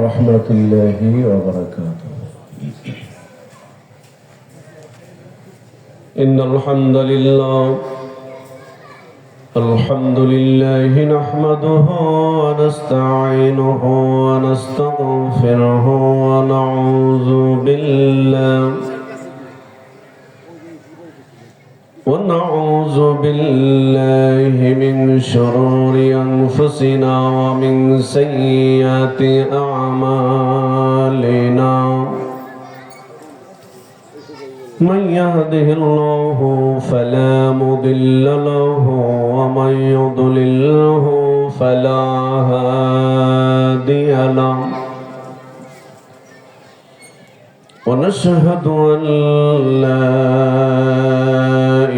ورحمة الله وبركاته. إن الحمد لله نحمده ونستعينه ونستغفره ونعوذ بالله من شرور أنفسنا ومن سيئات أعمالنا. من يهده الله فلا مضل له ومن يضلله فلا هادي له. ونشهد أن لا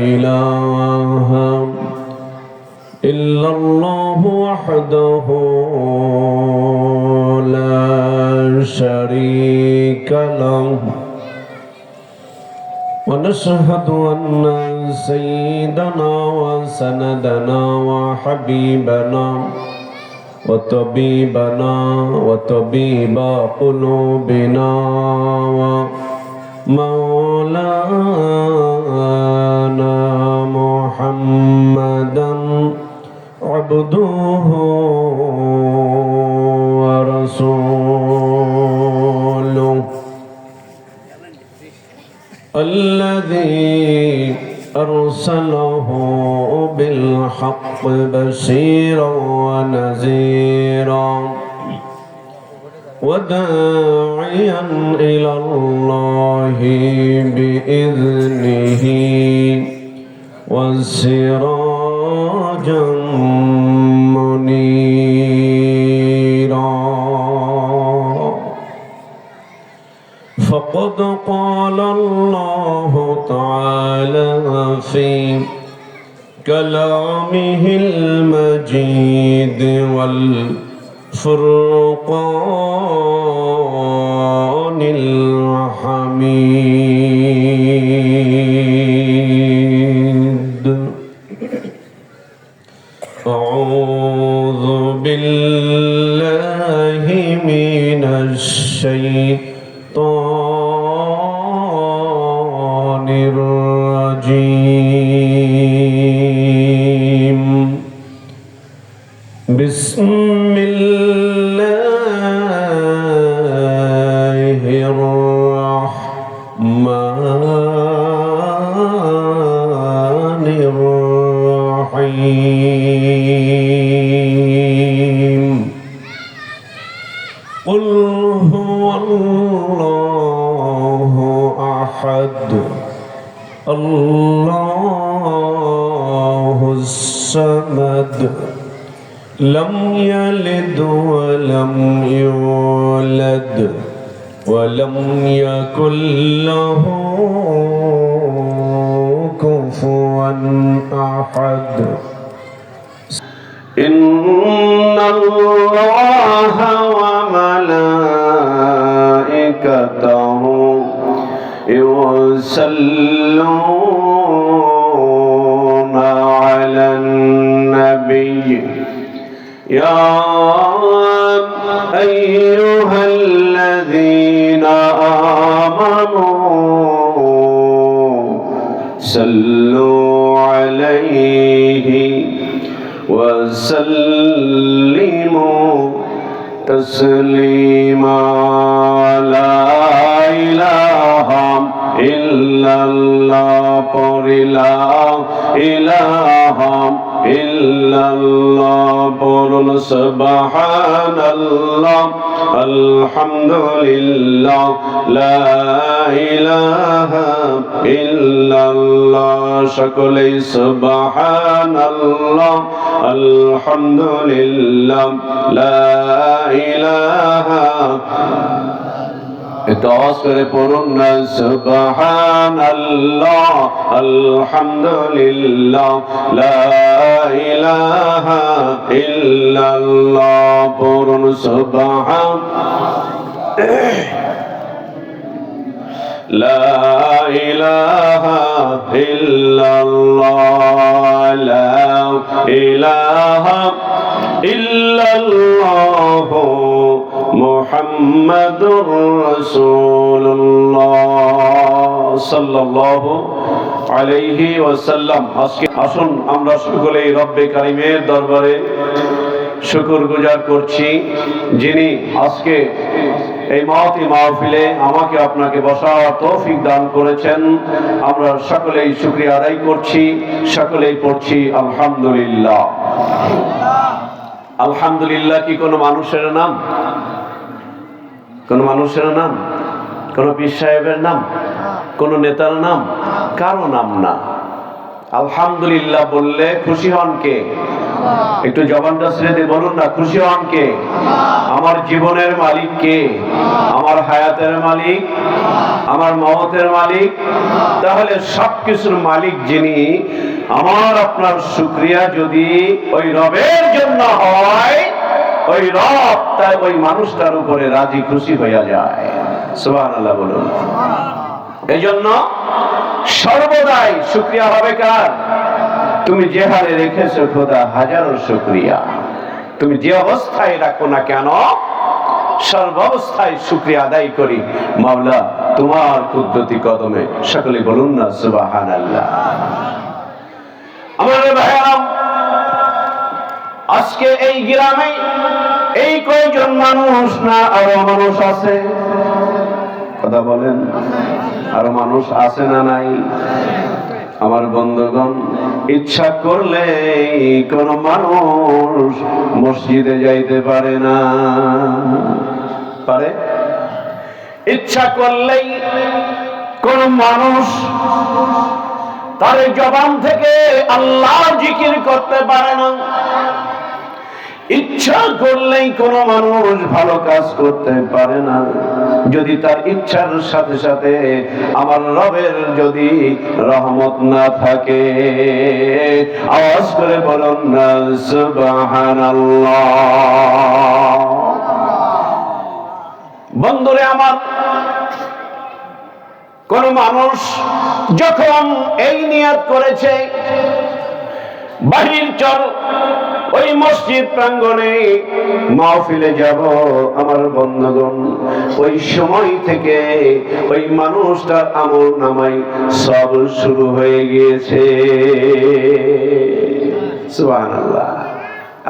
إله إلا الله وحده لا شريك له. ونشهد أن سيدنا وسندنا وحبيبنا وطبيبنا وطبيب قلوبنا ومولانا محمدا عبده ورسوله الذي أرسله بالحق بشيرا ونذيرا وداعيا إلى الله بإذنه وسراجا منيرا. فقد قال الله تعالى في كلامه المجيد والفرقان الحميد. أعوذ بالله من الشيطان الرجيم. بسم الله الرحمن الرحيم. قل هو الله أحد الله الصمد لم يلد ولم يولد ولم يكن له كفوا أحد. إن الله وملائكته يصلون على النبي يا أيها الذين آمنوا صلوا عليه وسلموا تسليما. لا إله إلا الله لا إله إلا الله سبحان الله الحمد لله لا إله إلا الله সকলেই سبحان الله الحمد لله لا إله ইতাস করে পড়ুন না সুবহানাল্লাহ আলহামদুলিল্লাহ লা ইলাহা ইল্লাল্লাহ পড়ুন সুবহান লা ইলাহা ইল্লাল্লাহ লা ইলাহা ইল্লাল্লাহ মুহাম্মাদুর রাসূলুল্লাহ সাল্লাল্লাহু আলাইহি ওয়াসাল্লাম। আজকে আসুন আমরা সকলেই রব্বে কারীমের দরবারে শুকরগুজার করছি, যিনি আজকে এই মহতী মাহফিলে আমাকে আপনাকে বসার তৌফিক দান করেছেন। আমরা সকলেই শুকরিয়া আদায় করছি, সকলেই পড়ছি আলহামদুলিল্লাহ। আলহামদুলিল্লাহ কি কোনো মানুষের নাম? কোন মানুষের নাম? কোন পীর সাহেবের নাম? কোন নেতার নাম? কারো নাম না। আলহামদুলিল্লাহ বললে খুশি হন কে? একটু জবানটা ছেড়ে দিয়ে বলুন না, খুশি হন কে? আমার জীবনের মালিক কে? আমার হায়াতের মালিক, আমার মওতের মালিক। তাহলে সবকিছুর মালিক যিনি, আমার আপনার শুকরিয়া যদি ওই রবের জন্য হয়, ওই রব তাই ওই মানুষটার উপরে রাজি খুশি হইয়া যায়। সুবহানাল্লাহ বলুন। এই জন্য সর্বদাই শুকরিয়া হবে কার? তুমি যে হারে রেখেছো খোদা, হাজারো শুকরিয়া। তুমি যে অবস্থায় রাখো না কেন, সর্বাবস্থায় শুকরিয়া আদায় করি মাওলা তোমার কুদরতি কদমে। সকলে বলুন না সুবহানাল্লাহ। আমার ভাইরা, আজকে এই গ্রামে এই কয়জন মানুষ না আরো মানুষ আছে? কথা বলেন, আরো মানুষ আছে না নাই? আমার বন্ধুগণ, ইচ্ছা করলে কোন মানুষ মসজিদে যাইতে পারে না? পারে? ইচ্ছা করলেই কোন মানুষ তার জবান থেকে আল্লাহ জিকির করতে পারে না। ইচ্ছা করলেই কোন মানুষ ভালো কাজ করতে পারে না, যদি তার ইচ্ছার সাথে সাথে আমার রবের যদি রহমত না থাকে। আওয়াজ করে বলুন না সুবহানাল্লাহ। বন্ধুরে আমার, কোন মানুষ যখন এই নিয়ত করেছে বাহির চল ওই মসজিদ প্রাঙ্গণে মাহফিলে যাব, আমার বন্ধুগণ ওই সময় থেকে ওই মানুষটার আমল নামাই সব শুরু হয়ে গিয়েছে। সুবহানাল্লাহ।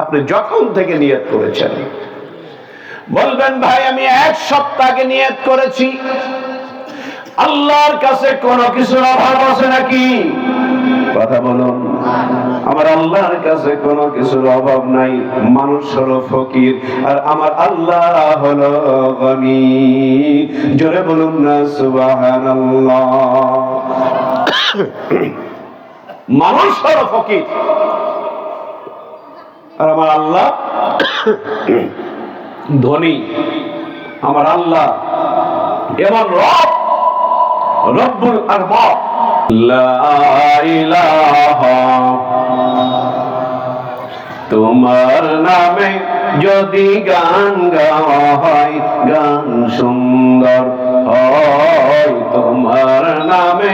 আপনি যখন থেকে নিয়ত করেছেন, বলবেন ভাই আমি এক সপ্তাহ আগে নিয়ত করেছি, আল্লাহর কাছে কোনো কিছুর অভাব আছে নাকি? কথা বলুন। আমার আল্লাহর কাছে কোনো কিছুর অভাব নাই। মানুষ হলো ফকির আর আমার আল্লাহ হলো গনি। জোরে বলুন না সুবহানাল্লাহ। মানুষ হলো ফকির আর আমার আল্লাহ ধনী। আমার আল্লাহ এমন রব, রব্বুল আরবাব। লা ইলাহা, তোমার নামে যদি গান গাওয়া হয়, গান সুন্দর হয়। তোমার নামে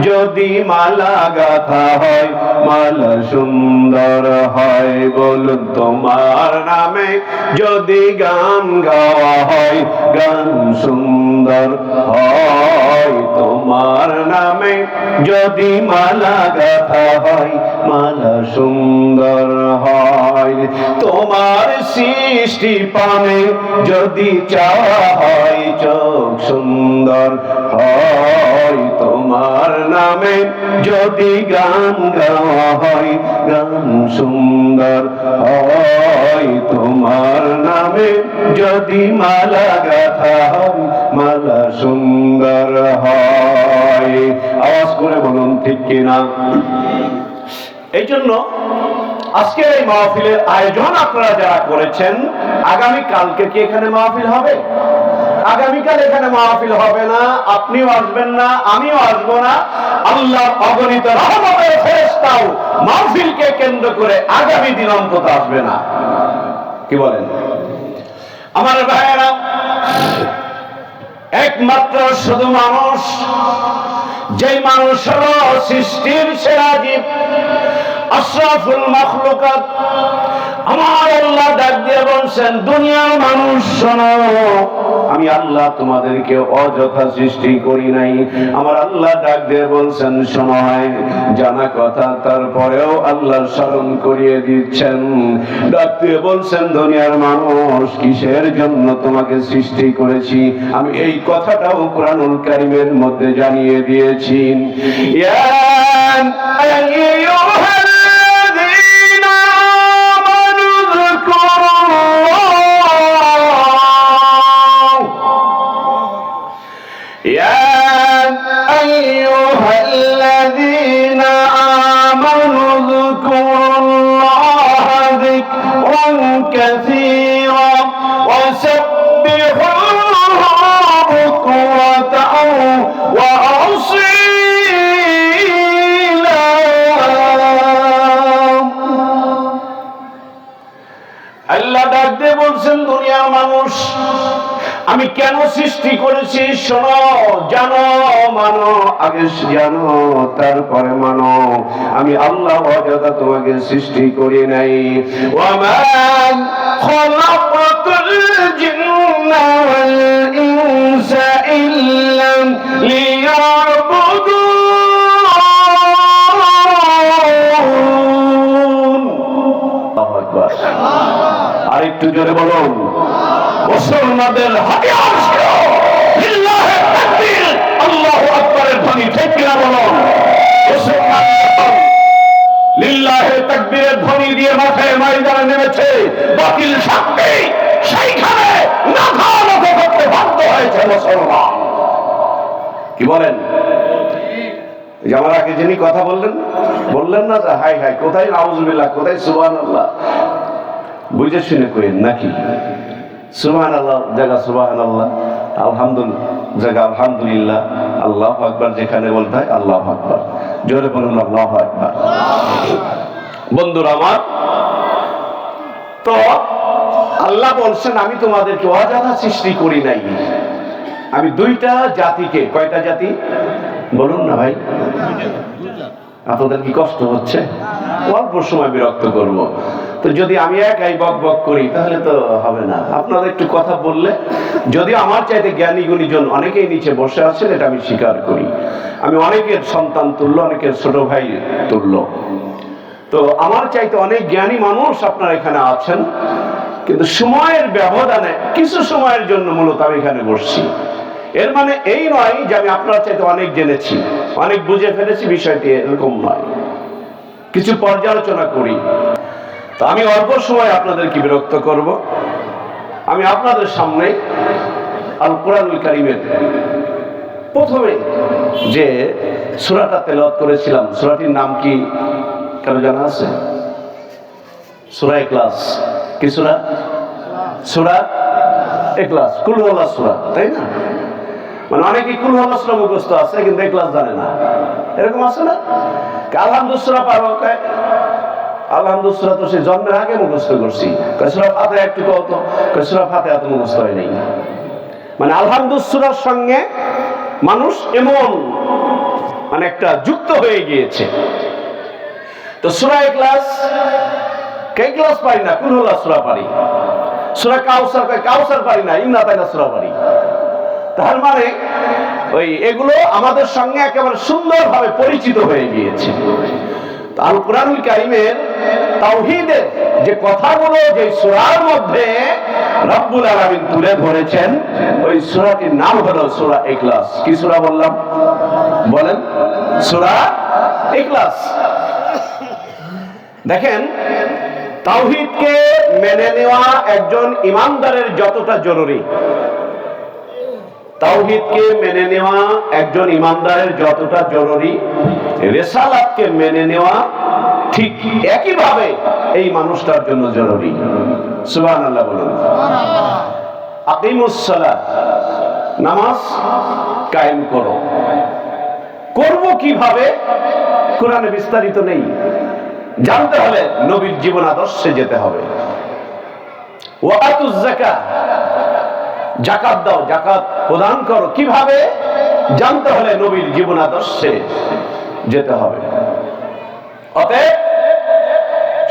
যদি মালা গাথা হয়, মালা সুন্দর হয়। বলুন, তোমার নামে যদি গান গাওয়া হয়, গান সুন্দর হয়। তোমার নামে যদি মালা গাথা হয়, মালা সুন্দর হয়। তোমার সৃষ্টি পানে যদি চাওয়া হয়, চোখ সুন্দর হয়। তোমার নামে যদি গান গাওয়া হয়, গান সুন্দর হয়। তোমার নামে যদি মালা গাথা হয়, মালা সুন্দর হয়। আওয়াজ করে বলুন ঠিক কিনা? এই জন্য আজকের এই মাহফিলের আয়োজন আপনারা যারা করেছেন, আগামী কালকে কি এখানে মাহফিল হবে? আগামীকাল এখানে মাহফিল হবে না, আপনিও আসবেন না, আমিও আসবো না। আল্লাহর অগণিত রহমতের ফেরেশতাও মাহফিলকে কেন্দ্র করে আগামী দিন অন্তত আসবে না। কি বলেন আমার ভাইয়েরা? একমাত্র শুধু মানুষ, যেই মানুষ হলো সৃষ্টির সেরা জীব, আশরাফুল মাখলুকাত আমার আল্লাহ ডাক দিয়ে বলছেন দুনিয়ার মানুষ শোনো, আমি আল্লাহ তোমাদেরকে অযথা সৃষ্টি করি নাই। আমার আল্লাহ ডাক দিয়ে বলছেন শোনো, জানা কথা তারপরেও আল্লাহর স্মরণ করিয়ে দিচ্ছেন। ডাক দিয়ে বলছেন দুনিয়ার মানুষ কিসের জন্য তোমাকে সৃষ্টি করেছি আমি এই কথাটাও কোরআনুল কারীমের মধ্যে জানিয়ে দিয়েছি। ইয়া আইয়ুহাল্লাযীনা আমানু যকুরুল্লাহ, ইয়া আইয়ুহাল্লাযীনা আমানু যকুরুল্লাহ যিকরান কাসীরা ওয়া সাব্বিহুহু বুকরাতাও ওয়া আসীলা। আল্লাহ ডাক দিয়ে বলছেন দুনিয়ার মানুষ আমি কেন সৃষ্টি করেছি শোনো, জানো, মানো, আগে জানো তারপরে মানো। আমি আল্লাহ অযথা তোমাকে সৃষ্টি করি নাই। ওয়া মা খালাকাতুল জিন্না ওয়াল ইনসা ইল্লা লিয়াবুদুন। আল্লাহু আকবার। আরেকটু জোরে বলুন। মুসলমানদের হাতিয়ার ছিল লিল্লাহি তাকবীর, আল্লাহু আকবারের ধ্বনি, ঠিক কিনা বলুন। মুসলমান লিল্লাহি তাকবীরের ধ্বনি দিয়ে মাঠে ময়দানে নেমেছে, বাতিল শক্তি সেইখানে নাথানত করতে বাধ্য হয়েছে মুসলমান। কি বলেন? যে আমার আগে যিনি কথা বললেন না যে হাই হাই, কোথায় নাউজুবিল্লাহ, কোথায় সুবহানাল্লাহ, বুঝে শুনে করেন নাকি? সুবহানাল্লাহ জায়গা সুবহানাল্লাহ, আলহামদুলিল্লাহ জায়গা আলহামদুলিল্লাহ, আল্লাহু আকবার যেখানে বলতে হয় আল্লাহু আকবার, জোরে বলুন আল্লাহু আকবার। বন্ধুরা আমার, তো আল্লাহ বলছেন আমি তোমাদেরকে অযথা সৃষ্টি করি নাই। আমি দুইটা জাতিকে, কয়টা জাতি বলুন না ভাই? আপনাদের কি কষ্ট হচ্ছে? অল্প সময় বিরক্ত করব। তো যদি আমি একাই বক বক করি তাহলে তো হবে না। আপনাদের একটু কথা বললে, যদি আমার চাইতে জ্ঞানী গুণীজন অনেকেই নিচে বসে আছেন, এটা আমি স্বীকার করি। আমি অনেকের সন্তান তুল্য, অনেকের ছোট ভাই তুল্য। তো আমার চাইতে অনেক জ্ঞানী মানুষ আপনারা এখানে আছেন, কিন্তু সময়ের ব্যবধানে কিছু সময়ের জন্য মূলত আমি এখানে বসছি। এর মানে এই নয় যে আমি আপনার চাইতে অনেক জেনেছি, অনেক বুঝে ফেলেছি, বিষয়টি এরকম নয়। কিছু পর্যালোচনা করি। তো আমি অল্প সময় আপনাদেরকে বিরক্ত করব। আমি আপনাদের সামনে আল কোরআনুল কারীমের প্রথমে যে সূরাটা তেলাওয়াত করেছিলাম, সূরাটির নাম কি কারো জানা আছে? সূরা ইখলাস। কি সূরা? সূরা ইখলাস, কুল হুয়াল্লাহ সূরা, তাই না? মানে অনেকে কুল হুয়াল্লাহ সূরা মুখস্থ আছে কিন্তু ইখলাস জানে না, এরকম আছে না? আলহামদুলিল্লাহ সূরা পারো, আলহামদুলিল্লাহ সূরা তো সে জন্মের আগে মুখস্থ করছি। সূরা ফাতিহা একটু কত, সূরা ফাতিহা তো মুখস্থ হয় নাই। মানে আলহামদুলিল্লাহ সূরার সঙ্গে মানুষ এমন মানে একটা যুক্ত হয়ে গিয়েছে। তো সূরা ইখলাস, ইখলাস পারি না, কুল হুয়াল্লাহ সূরা পারি। সূরা কাউসার, কাউসার পারি না, ইন্না আতাইনা সূরা পারি। তার মানে ওই এগুলো আমাদের সঙ্গে একেবারে সুন্দরভাবে পরিচিত হয়ে গিয়েছে। আল কোরআনুল কারীমের তাওহীদের যে কথাগুলো যে সূরার মধ্যে রব্বুল আলামিন তুলে ধরেছেন, ওই সূরাটির নাম হলো সূরা ইখলাস। কি সূরা বললাম? বলেন। সূরা ইখলাস। দেখেন, তাওহীদকে মেনে নেওয়া একজন ঈমানদারের যতটা জরুরি, তাওহীদকে মেনে নেওয়া একজন ঈমানদারের যতটা জরুরি, রিসালাতকে মেনে নেওয়া ঠিক একইভাবে এই মানুষটার জন্য জরুরি। সুবহানাল্লাহ বলুন। আকিমুস সালাত, নামাজ কায়েম করো। করব কিভাবে? কোরআনে বিস্তারিত নেই। জানতে হলে নবীর জীবন আদর্শে যেতে হবে। ওয়া আতুজ যাকাত, যাকাত দাও, যাকাত প্রদান করো। কিভাবে? জানতে হলে নবীর জীবন আদর্শে যেতে হবে। অতএব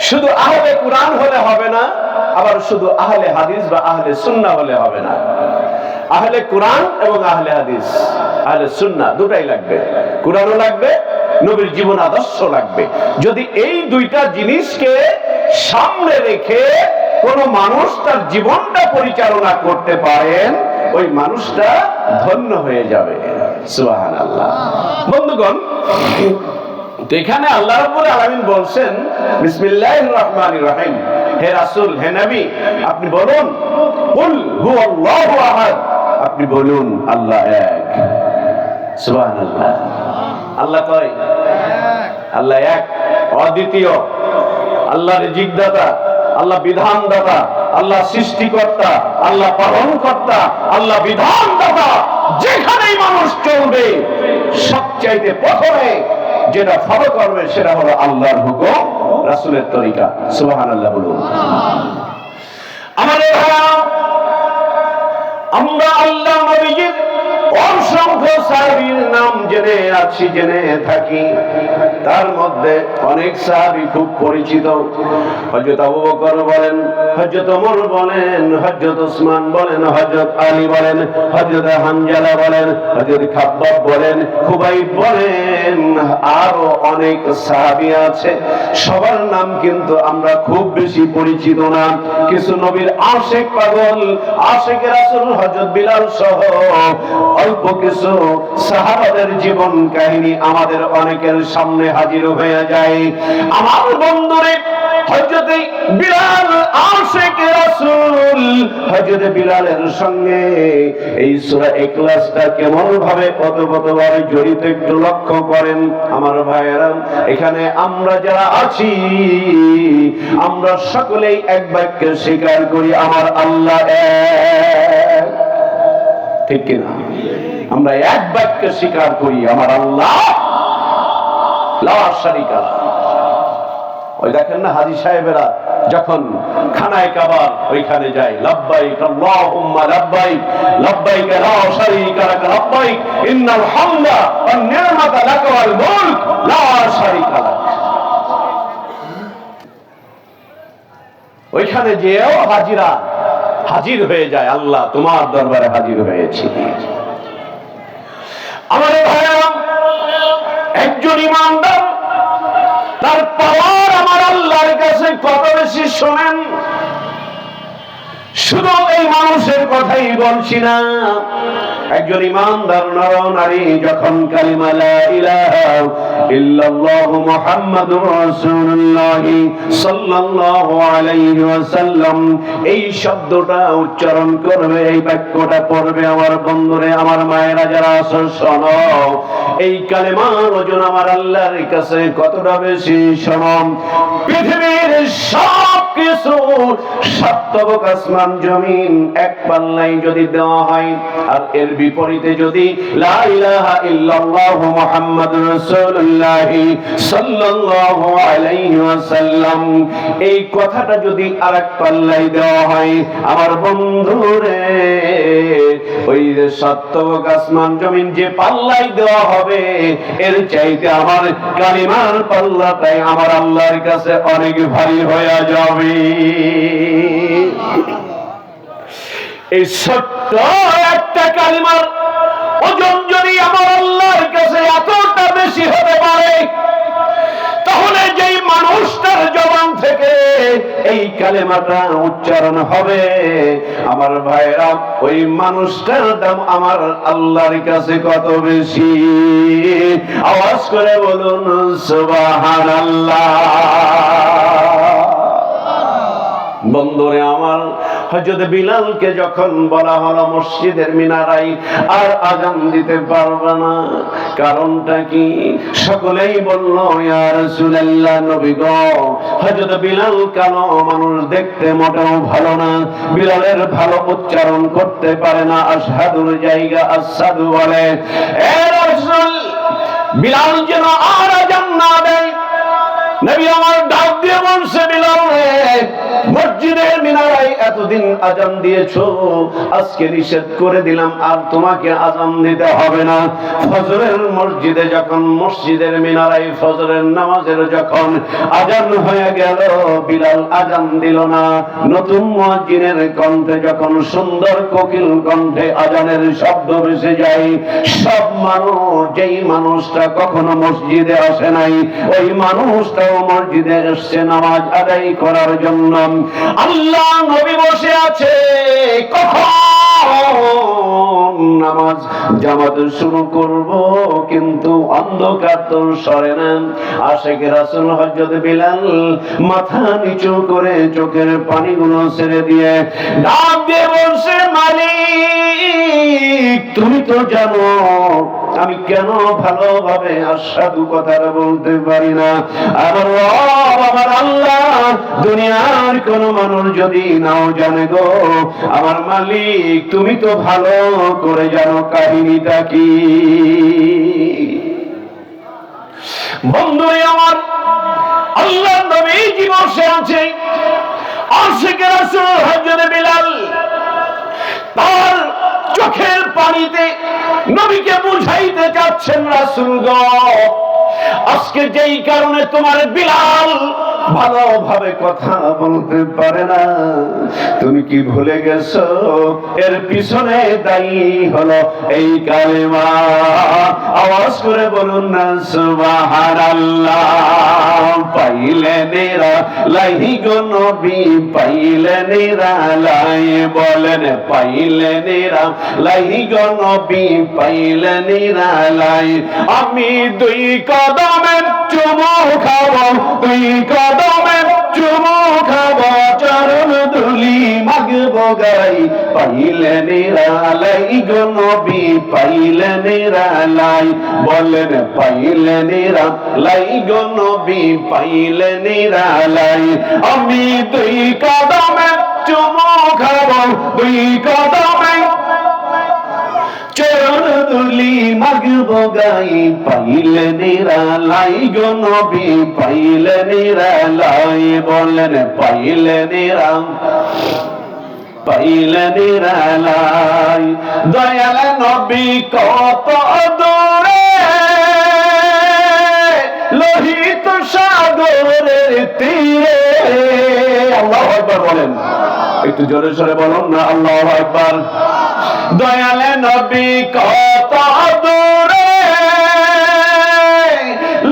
শুধু আহলে কুরআন হলে হবে না, আবার শুধু আহলে হাদিস বা আহলে সুন্নাহ হলে হবে না। আহলে কুরআন এবং আহলে হাদিস, আহলে সুন্নাহ দুটাই লাগবে। কুরআনও লাগবে, নবীর জীবন আদর্শ লাগবে। যদি এই দুইটা জিনিসকে সামনে রেখে কোন মানুষ তার জীবনটা পরিচালনা করতে পারেন, ওই মানুষটা ধন্য হয়ে যাবে। সুবহানাল্লাহ। বন্ধুগণ, তো এখানে আল্লাহ রাব্বুল আলামিন বলছেন বিসমিল্লাহির রহমানির রহিম, হে রাসূল, হে নবী, আপনি বলুন কুল হুয়াল্লাহু আহাদ, আপনি বলুন আল্লাহ এক। সুবহানাল্লাহ। আল্লাহ কয়, আল্লাহ এক, অদ্বিতীয়, আল্লাহ রিজিকদাতা, আল্লাহ বিধানদাতা, আল্লাহ সৃষ্টিকর্তা, আল্লাহ পালনকর্তা, আল্লাহ বিধানদাতা। যেখানেই মানুষ চলবে সবচাইতে প্রথমে যেটা ফলো করবে সেটা হলো আল্লাহর হুকুম, রাসূলের তরিকা। সুবহানাল্লাহ বলুন। আমাদের আমরা আল্লাহ নবীজির অসংখ্য সাহাবীর নাম জেনে আছি, জেনে থাকি। তার মধ্যে অনেক সাহাবী খুব পরিচিত। হযরত আবু বকর বলেন, হযরত ওমর বলেন, হযরত ওসমান বলেন, হযরত আলী বলেন, হযরত হানজালা বলেন, হযরত খাব্বাব বলেন, খুবাইব বলেন, আরো অনেক সাহাবী আছে। সবার নাম কিন্তু আমরা খুব বেশি পরিচিত না। কিছু নবীর আশিক পাগল, আশিকে রাসূল হযরত বিলাল সহ অল্প কিছু সাহাবাদের জীবন কাহিনী আমাদের অনেকের সামনে হাজির হয়ে যায়। আমার বন্ধুরে, হযরত বিলাল আশিক রাসূল, হযরত বিলালের সঙ্গে এই সূরা ইখলাসটা কেমন ভাবে কতবার জড়িত একটু লক্ষ্য করেন আমার ভাইয়েরা। এখানে আমরা যারা আছি আমরা সকলেই এক বাক্যে স্বীকার করি আমার আল্লাহ এক, ঠিক কিনা? আমরা এক বাক্যে স্বীকার করি আমার আল্লাহ লা শারীকা লাহু। ওই দেখেন না হাজী সাহেবেরা যখন খানায় কাবার ওইখানে যায়, লাব্বাইক আল্লাহুম্মা লাব্বাইক, লাব্বাইক লা শারীকা লাক লাব্বাইক, ইন্নাল হামদা ওয়ান নি'মাতা লাক ওয়াল মুলক লা শারীকা লাক। ওইখানে যেও হাজিরা হাজির হয়ে যায়, আল্লাহ তোমার দরবারে হাজির হয়েছি। আমাদের ভাইয়েরা, একজন ইমানদার তার পাওয়ার আমার আল্লাহর কাছে কত বেশি শোনেন। শুধু এই মানুষের কথাই বলছি না, একজন ইমানদার নর নারী যখন কালিমা লা ইলাহা ইল্লাল্লাহু মুহাম্মাদুর রাসূলুল্লাহ সাল্লাল্লাহু আলাইহি ওয়াসাল্লাম এই শব্দটা উচ্চারণ করবে, এই বাক্যটা পড়বে, আমার বন্ধুরে, আমার মায়েরা যারা আছো শোনো, এই কালেমার ওজন আমার আল্লাহর কাছে কতটা বেশি। শোনো, পৃথিবীর সব কিছু সপ্তবক আসমান জমিন এক পাল্লাই যদি দেওয়া হয়, আর এর বিপরীতে যদি লা ইলাহা ইল্লাল্লাহু মুহাম্মাদুর রাসূলুল্লাহ সাল্লাল্লাহু আলাইহি ওয়াসাল্লাম এই কথাটা যদি আরেক পাল্লাই দেওয়া হয়, আমার বন্ধুরে, ওই যে সপ্তবক আসমান জমিন যে পাল্লাই দেওয়া হবে এর চাইতে আমার কালিমার পাল্লাটাই আমার আল্লাহর কাছে অনেক ভারী হয়ে যাবে। এই ছোট্ট একটা কালিমার ওজন যদি আমার আল্লাহর কাছে এতটা বেশি হতে পারে, তাহলে যেই মানুষটার জবান থেকে এই কালেমাটা উচ্চারণ হবে, আমার ভাইরা, ওই মানুষটার দাম আমার আল্লাহর কাছে কত বেশি। আওয়াজ করে বলুন সুবহানাল্লাহ। বন্ধুরে আমার, হযরত বিলালকে যখন বলা হলো মসজিদের মিনারায় আর আযান দিতে পারবে না, কারণটা কি? সকলেই বলল ইয়া রাসূলুল্লাহ, নবী গো, হযরত বিলাল কালো মানুষ, দেখতে মোটেও ভালো না, বিলালের ভালো উচ্চারণ করতে পারে না, আশহাদুর জায়গা আশহাদু বলে। এ রাসূল, বিলাল যেন আর আযান না দেয়। নবী আমার ডাক দিয়ে বলছে, বিলাল মসজিদের মিনারায় এতদিন আজান দিয়েছো, আজকে নিষেধ করে দিলাম আর তোমাকে আজান দিতে হবে না। ফজরের মসজিদে যখন মসজিদের মিনারায় ফজরের নামাজের যখন আজান হয়ে গেল, বিলাল আজান দিল না। নতুন মুয়াজ্জিনের কণ্ঠে যখন সুন্দর কোকিল কণ্ঠে আজানের শব্দ ভেসে যায়, সব মানুষ, যেই মানুষটা কখনো মসজিদে আসে নাই, ওই মানুষটাও মসজিদে এসছে নামাজ আদায় করার জন্য। আল্লাহ নবী বসে আছে, কখন নামাজ জামাত শুরু করব, কিন্তু অন্ধকার তো সরে না। আশিকে রাসূল হযরত বিলাল মাথা নিচু করে চোখের পানিগুলো ছেড়ে দিয়ে ডাক দিয়ে বলছে, মালিক তুমি তো জানো আমি কেন ভালোভাবে আসাদু কথাটা বলতে পারি না। আমার রব, আমার আল্লাহ, দুনিয়ার কোন মানুষ যদি নাও জানে গো, আমার মালিক তুমি তো ভালো করে জানো কাহিনীটা কি। বন্ধুরে আমার, আল্লাহ নবীজি বসে আছে, আশিকে রাসূল হযরত বিলাল তার চোখের পানিতে নবীকে বুঝাইতে চাচ্ছেন, রাসূল গো, আজকে যেই কারণে তোমার বিলাল ভালোভাবে কথা বলতে পারে না, তুমি কি ভুলে গেছো এর পিছনে দায়ী হলো এই কালেমা? আওয়াজ করে বলুন না সুবহানাল্লাহ। পাইলে নিরালাই গো নবী, পাইলে নিরালাই, বলেন পাইলে নিরালাই গো নবী, পাইলে নিরালাই। আমি দুই কদমে চুমু খাবো, দুই কদমে চুমু খাবো, চরণ ধুলি মাগবো গাই, পাইলে নিরালাই গো নবী, পাইলে নিরালাই, বলেন পাইলে নিরালাই গো নবী, পাইলে নিরালাই। আমি দুই কদমে চুমু খাবো, দুই কদমে চরণ ধুলি মাগবো গাই, পাইলে নিরালাই গো নবী, পাইলে নিরালাই, বলেন পাইলে পাইলে নিরালাই। দয়াল নবী কত দূরে, লোহিত সাগরের তীরে। আল্লাহু আকবার বলেন, একটু জোরে সরে বলুন না আল্লাহু আকবার। দয়াল নবী কত দূরে,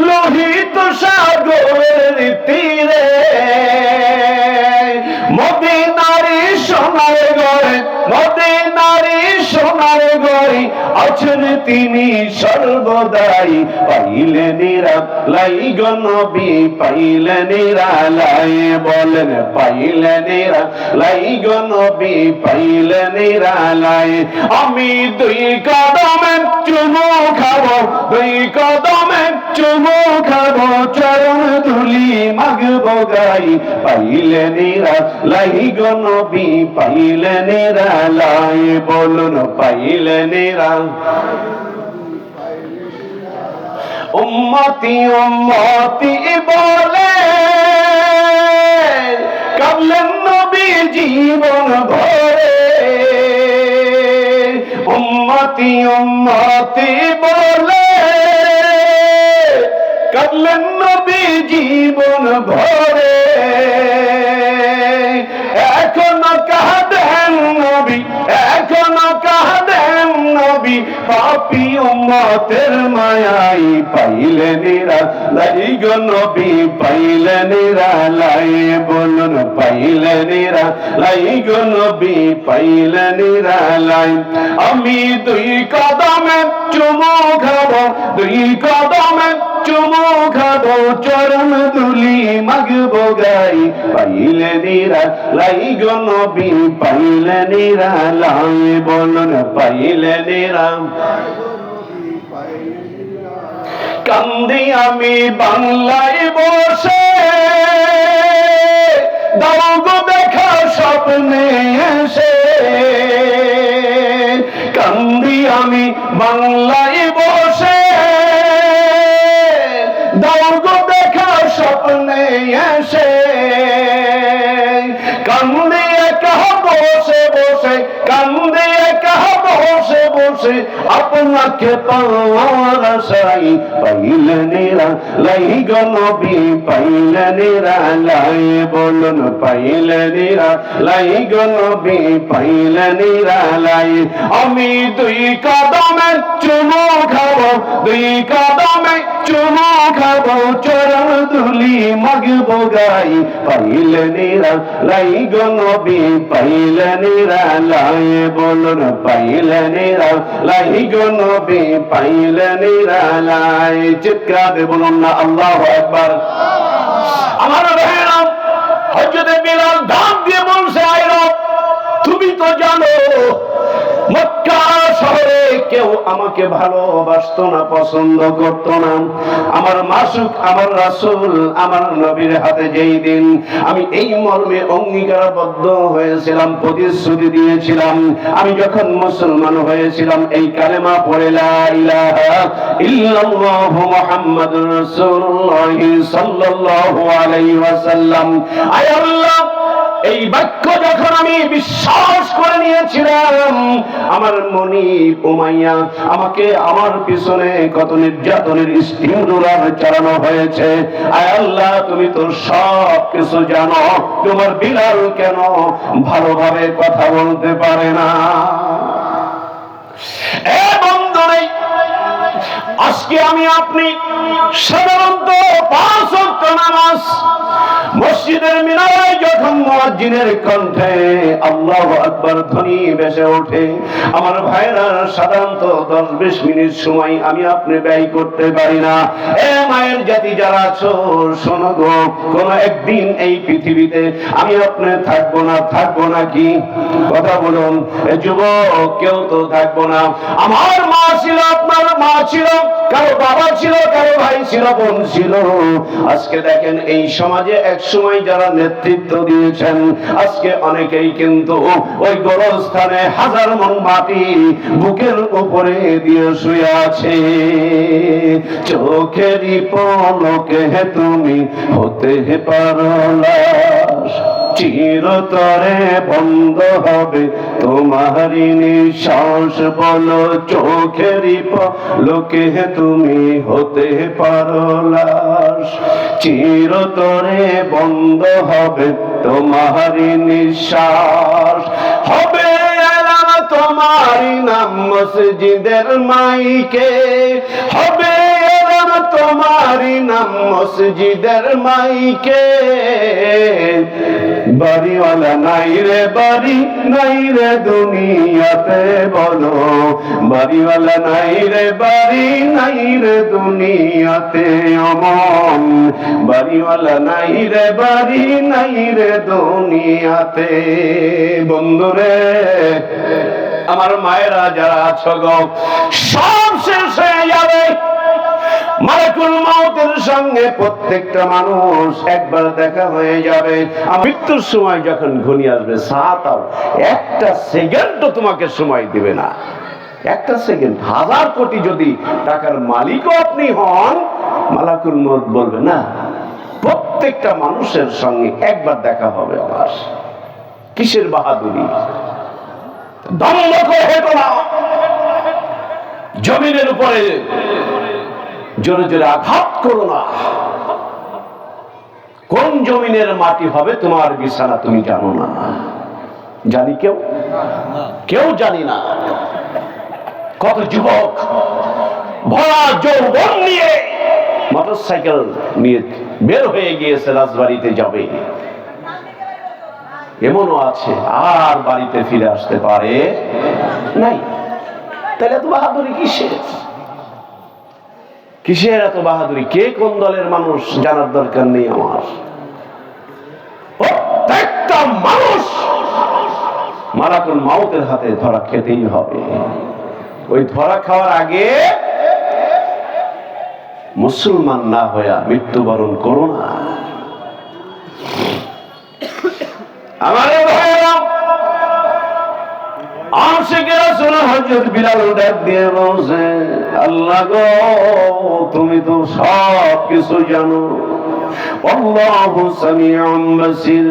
লোহিত সাগরের তীরে, মদিনারি সোনার ঘরে, মদিনারি সোনার ঘরে আছেন তিনি সর্বদাই, পাইলে নিরালাই গো নবী, পাইলে নিরালাই, বলেন পাইলে নিরালাই গো নবী, পাইলে নিরালাই। আমি দুই কদমে চুমু খাবো, দুই কদমে চুমু খাবো, চরণ ধুলি মাগবো গাই, পাইলে নিরালাই গো নবী, পাইলে নিরালাই, বলুন পাইলে নিরালাই। উম্মতি উম্মতি বলে কাঁদলেন নবী জীবন ভরে, উম্মতি উম্মতি বলে কাঁদলেন নবী জীবন ভরে। এখনো কাঁদেন নবী, এখনো কাঁদেন নবী, পাপী উম্মতের মায়াই, পাইলে নিরালাই গো নবী, পাইলে নিরালাই, বলুন পাইলে নিরালাই গো নবী, পাইলে নিরালাই। আমি দুই কদমে চুমু খাবো, দুই কদমে চুমু খাবো, চরণ ধুলি মাগবো গাই, পাইলে নিরালাই গো নবী, পাইলে নিরালাই, বলুন পাইলে নিরালাই। কান্দি আমি বাংলায় বসে, দাও গো দেখা স্বপ্নে এসে, কান্দি আমি বাংলায় বসে, দাও গো দেখা স্বপ্নে এসে। বসে আপনাকে পাওয়ার আশায় পাইলেন লাই গো নবী, পাইলেন লাই, বলুন পাইলেন লাই গো নবী, পাইলেন লাই। আমি দুই কদমে চুমু খাবো, দুই কদমে চুমু খাবো, চরণ ধুলি মাগবো গাই, পাইলেন লাই গো নবী, পাইলেন লাই, বলুন পাইলেন লাই গো নবী, পাইলেন লাই। চিৎকার দিয়ে বলুন না আল্লাহু আকবার। আমার ভাইরা, হযরত বিলাল ডাক দিয়ে বলছে, আয় রব, তুমি তো জানো মক্কা শহরে কেউ আমাকে ভালোবাসতো না, পছন্দ করতো না। আমার মাসুক, আমার রাসূল, আমার নবীর হাতে যেই দিন আমি এই মর্মে অঙ্গীকারবদ্ধ হয়েছিলাম, প্রতিশ্রুতি দিয়েছিলাম, আমি যখন মুসলমান হয়েছিলাম, এই কালেমা পড়ে লা ইলাহা ইল্লাল্লাহু মুহাম্মাদুর রাসূলুল্লাহ সাল্লাল্লাহু আলাইহি ওয়াসাল্লাম, আয় আল্লাহ, এই বাক্য যখন আমি বিশ্বাস করে নিয়েছিলাম, আমার মনি উমাইয়া আমাকে, আমার পিছনে কত নির্যাতনের স্টিম রোলার চালানো হয়েছে, আয় আল্লাহ তুমি তো সব কিছু জানো, তোমার বিলাল কেন ভালোভাবে কথা বলতে পারে না? এ বন্ধুরে, আজকে আমি আপনি সাধারণত 5 ওয়াক্ত নামাজ মসজিদের মিনারে যখন মুয়াজ্জিনের কণ্ঠে আল্লাহু আকবার ধ্বনি ভেসে ওঠে, আমার ভাইরা সাধারণত 10-20 মিনিট সময় আমি আপনি ব্যয় করতে পারি না। এ মায়ের জাতি যারা আছো, শোনো গো, কোন একদিন এই পৃথিবীতে আমি আপনি থাকবো না, থাকবো না কি? কথা বলুন। যুবক কেউ তো থাকবো না। আমার মা ছিল, আপনার মা ছিল, কারো বাবা ছিল, কারো ভাই ছিল, বোন ছিল। আজকে দেখেন এই সমাজে এক সময় যারা নেতৃত্ব দিয়েছেন, আজকে অনেকেই কিন্তু ওই গোরস্থানে 1000 মণ মাটি বুকের উপরে দিয়ে শুয়ে আছে। চোখেরই পলকে তুমি হতে পারো লাশ, চিরতরে বন্ধ হবে তোমারই নিঃশ্বাস। বলো চোখেরই পলকে তুমি হতে পারো লাশ, চিরতরে বন্ধ হবে তোমারই নিঃশ্বাস। হবে এলান তোমারই নাম মসজিদের মাইকে, হবে এলান তোমারই নাম মসজিদের মাইকে। বাড়িওয়ালা নাই রে, বাড়ি নাই রে দুনিয়াতে, বলো বাড়িওয়ালা নাই রে, বাড়ি নাই রে দুনিয়াতে। অমন বাড়িওয়ালা নাই রে, বাড়ি নাই রে দুনিয়াতে। বন্ধুরে, আমার মায়েরা যারা আছো গো, সব শেষ হয়ে যাবে। মালাকুল মউতের সঙ্গে প্রত্যেকটা মানুষ একবার দেখা হয়ে যাবে। মৃত্যুর সময় যখন ঘনিয়ে আসবে, সাতাও একটা সেকেন্ডও তোমাকে সময় দিবে না। একটা সেকেন্ড, 1000 কোটি যদি টাকার মালিকও আপনি হন, মালাকুল মউত বলবে না, প্রত্যেকটা মানুষের সঙ্গে একবার দেখা হবে আমার। কিসের বাহাদুরি? দম্ভ করে হেঁটো না, জমিনের উপরে জোরে জোরে আঘাত করো না। কোন জমিনের মাটি হবে তোমার বিছানা তুমি জানো না। জানি কেউ? কেউ জানি না। কত যুবক ভরা যৌবন নিয়ে মোটরসাইকেল নিয়ে বের হয়ে গিয়েছে, রাজবাড়িতে যাবে, এমনও আছে আর বাড়িতে ফিরে আসতে পারে নাই। তাহলে এত বাহাদুরি কিসের? কিসের এত বাহাদুরি? কে কোন দলের মানুষ জানার দরকার নেই আমার। প্রত্যেকটা মানুষ মালাকুল মউতের হাতে ধরা খেতেই হবে। ওই ধরা খাওয়ার আগে মুসলমান না হইয়া মৃত্যুবরণ করো না। আমার ভাইরা, আশিকে রাসূল হযরত বিলাল ডাক দিয়ে বলছে, আল্লাহ গো, তুমি তো সব কিছু জানো। আল্লাহু সামিউন বাসীর।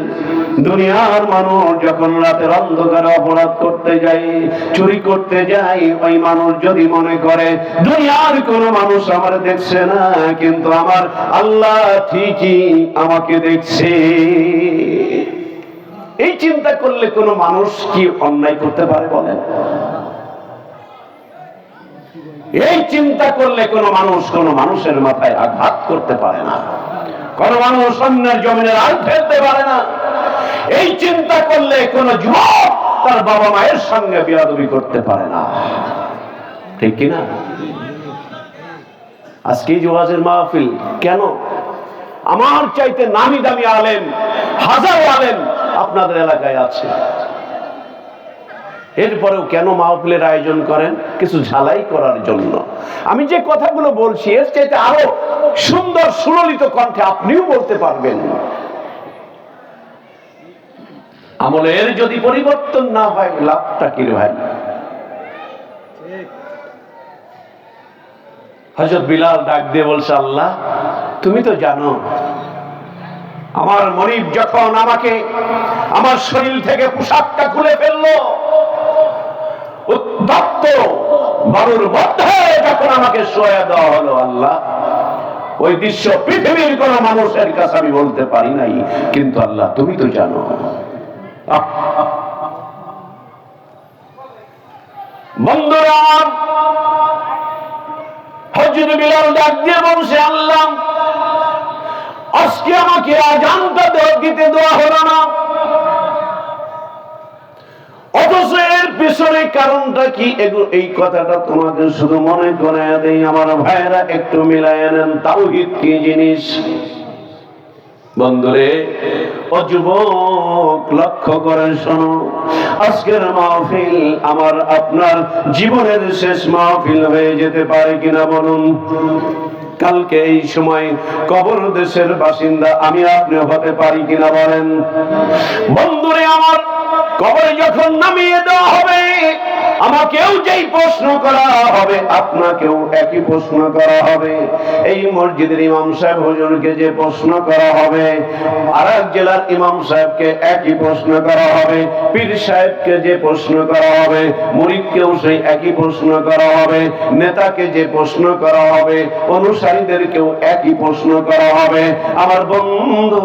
দুনিয়ার মানুষ যখন রাতের অন্ধকারে অপরাধ করতে যায়, চুরি করতে যায়, ওই মানুষ যদি মনে করে দুনিয়ার কোন মানুষ আমার দেখছে না, কিন্তু আমার আল্লাহ ঠিকই আমাকে দেখছে। এই চিন্তা করলে কোন মানুষ কি অন্যায় করতে পারে বলেন? এই চিন্তা করলে কোন মানুষের মাথায় আঘাত করতে পারে না, কোন মানুষ অন্যের জমিনের আল ফেলতে পারে না। এই চিন্তা করলে কোন যুবক তার বাবা মায়ের সঙ্গে বেয়াদবি করতে পারে না, ঠিক কিনা? আজকে যে ওয়াজের মাহফিল, কেন? আমার চাইতে নামি দামি আলেম, হাজারো আলেম আপনাদের এলাকায় আছে, এরপরেও কেন মাহফিলের আয়োজন করেন? কিছু ঝালাই করার জন্য। আমি যে কথাগুলো বলছি এর চাইতে আরো সুন্দর সুললিত কণ্ঠে আপনিও বলতে পারবেন। আমলের যদি পরিবর্তন না হয় লাভটা কি ভাই? হযরত বিলাল ডাক দিয়ে বলছে, আল্লাহ তুমি তো জানো, আমার মনিব যখন আমাকে আমার শরীর থেকে পোশাকটা খুলে ফেললো, উত্তপ্ত বালুর মধ্যে যখন আমাকে শোয়া দেওয়া হলো, আল্লাহ ওই দৃশ্য পৃথিবীর কোন মানুষের কাছে আমি বলতে পারি নাই, কিন্তু আল্লাহ তুমি তো জানো। বন্ধুরা, হযরত বিলাল ডাক দিয়ে বলছে, আল্লাহ আজকে আমাকে আযানটা দিতে দেওয়া হলো না, অথচ এর পিছনে কারণটা কি? এই কথাটা তোমাকে শুধু মনে করে দেই আমার ভাইরা, একটু মিলায় নেন তাওহীদ কি জিনিস। বন্ধুরে, ও যুবক, লক্ষ্য করে শোনো, আজকের মাহফিল আমার আপনার জীবনের শেষ মাহফিল হয়ে যেতে পারে কিনা বলুন? কালকে এই সময় কবর দেশের বাসিন্দা আমি আপনি হতে পারি কিনা বলেন? বন্ধুরে আমার, কবরে যখন নামিয়ে দেওয়া হবে, আমাকেও যেই প্রশ্ন করা হবে আপনাকেও একই প্রশ্ন করা হবে। এই মসজিদের ইমাম সাহেব হুজুরকে যে প্রশ্ন করা হবে, আরেক জেলার ইমাম সাহেবকে একই প্রশ্ন করা হবে, পীর সাহেবকে যে প্রশ্ন করা হবে, মুরিদকেও সেই একই প্রশ্ন করা হবে, নেতাকে যে প্রশ্ন করা হবে, অনুসারীদেরকেও একই প্রশ্ন করা হবে। আমার বন্ধু,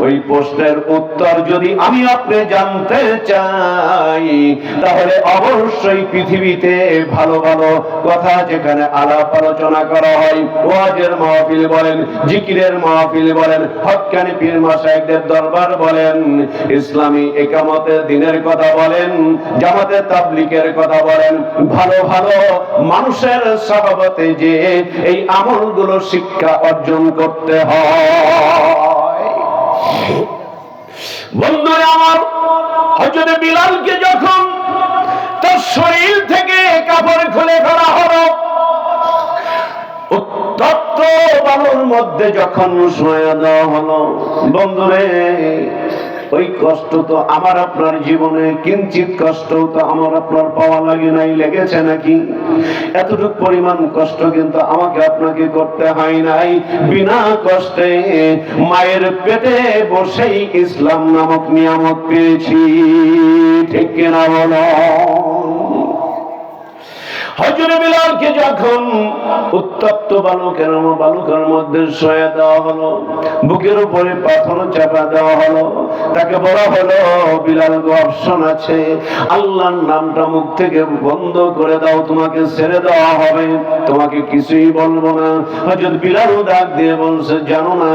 ওই প্রশ্নের উত্তর যদি আমি আপনি জানতে চাই, তাহলে অবশ্যই পৃথিবীতে ভালো ভালো কথা যেখানে আলাপ আলোচনা করা হয়, ওয়াজের মাহফিল বলেন, জিকিরের মাহফিল বলেন, হক্কানি পীর মাশায়েখদের দরবার বলেন, ইসলামী ইকামতের দিনের কথা বলেন, জামাতে তাবলীগের কথা বলেন, ভালো ভালো মানুষের সহবতে যে এই আমলগুলো শিক্ষা অর্জন করতে হয়। বন্ধুরা আমার, হযরত বিলালকে যখন তার শরীর থেকে কাপড় খুলে ফেলা হলো, উত্তপ্ত বালুর মধ্যে যখন শোয়া দেওয়া হলো, বন্ধুরে ওই কষ্ট তো আমার আপনার জীবনে কিঞ্চিত কষ্ট তো আমার আপনার পাওয়া লাগে নাই, লেগেছে নাকি? এতটুক পরিমাণ কষ্ট কিন্তু আমাকে আপনাকে করতে হয় নাই। বিনা কষ্টে মায়ের পেটে বসেই ইসলাম নামক নিয়ামত পেয়েছি, ঠিক কিনা বলো? হযরত বিলালকে যখন উত্তপ্ত বালুকের মধ্যে শোয়া দেওয়া হলো, বুকের উপরে পাথর চাপা দেওয়া হলো, তাকে বলা হলো, বিলাল গো, অপশন আছে, আল্লাহর নামটা মুখ থেকে বন্ধ করে দাও, তোমাকে ছেড়ে দেওয়া হবে, তোমাকে কিছুই বলবো না। হযরত বিলাল ডাক দিয়ে বলছে, জানো না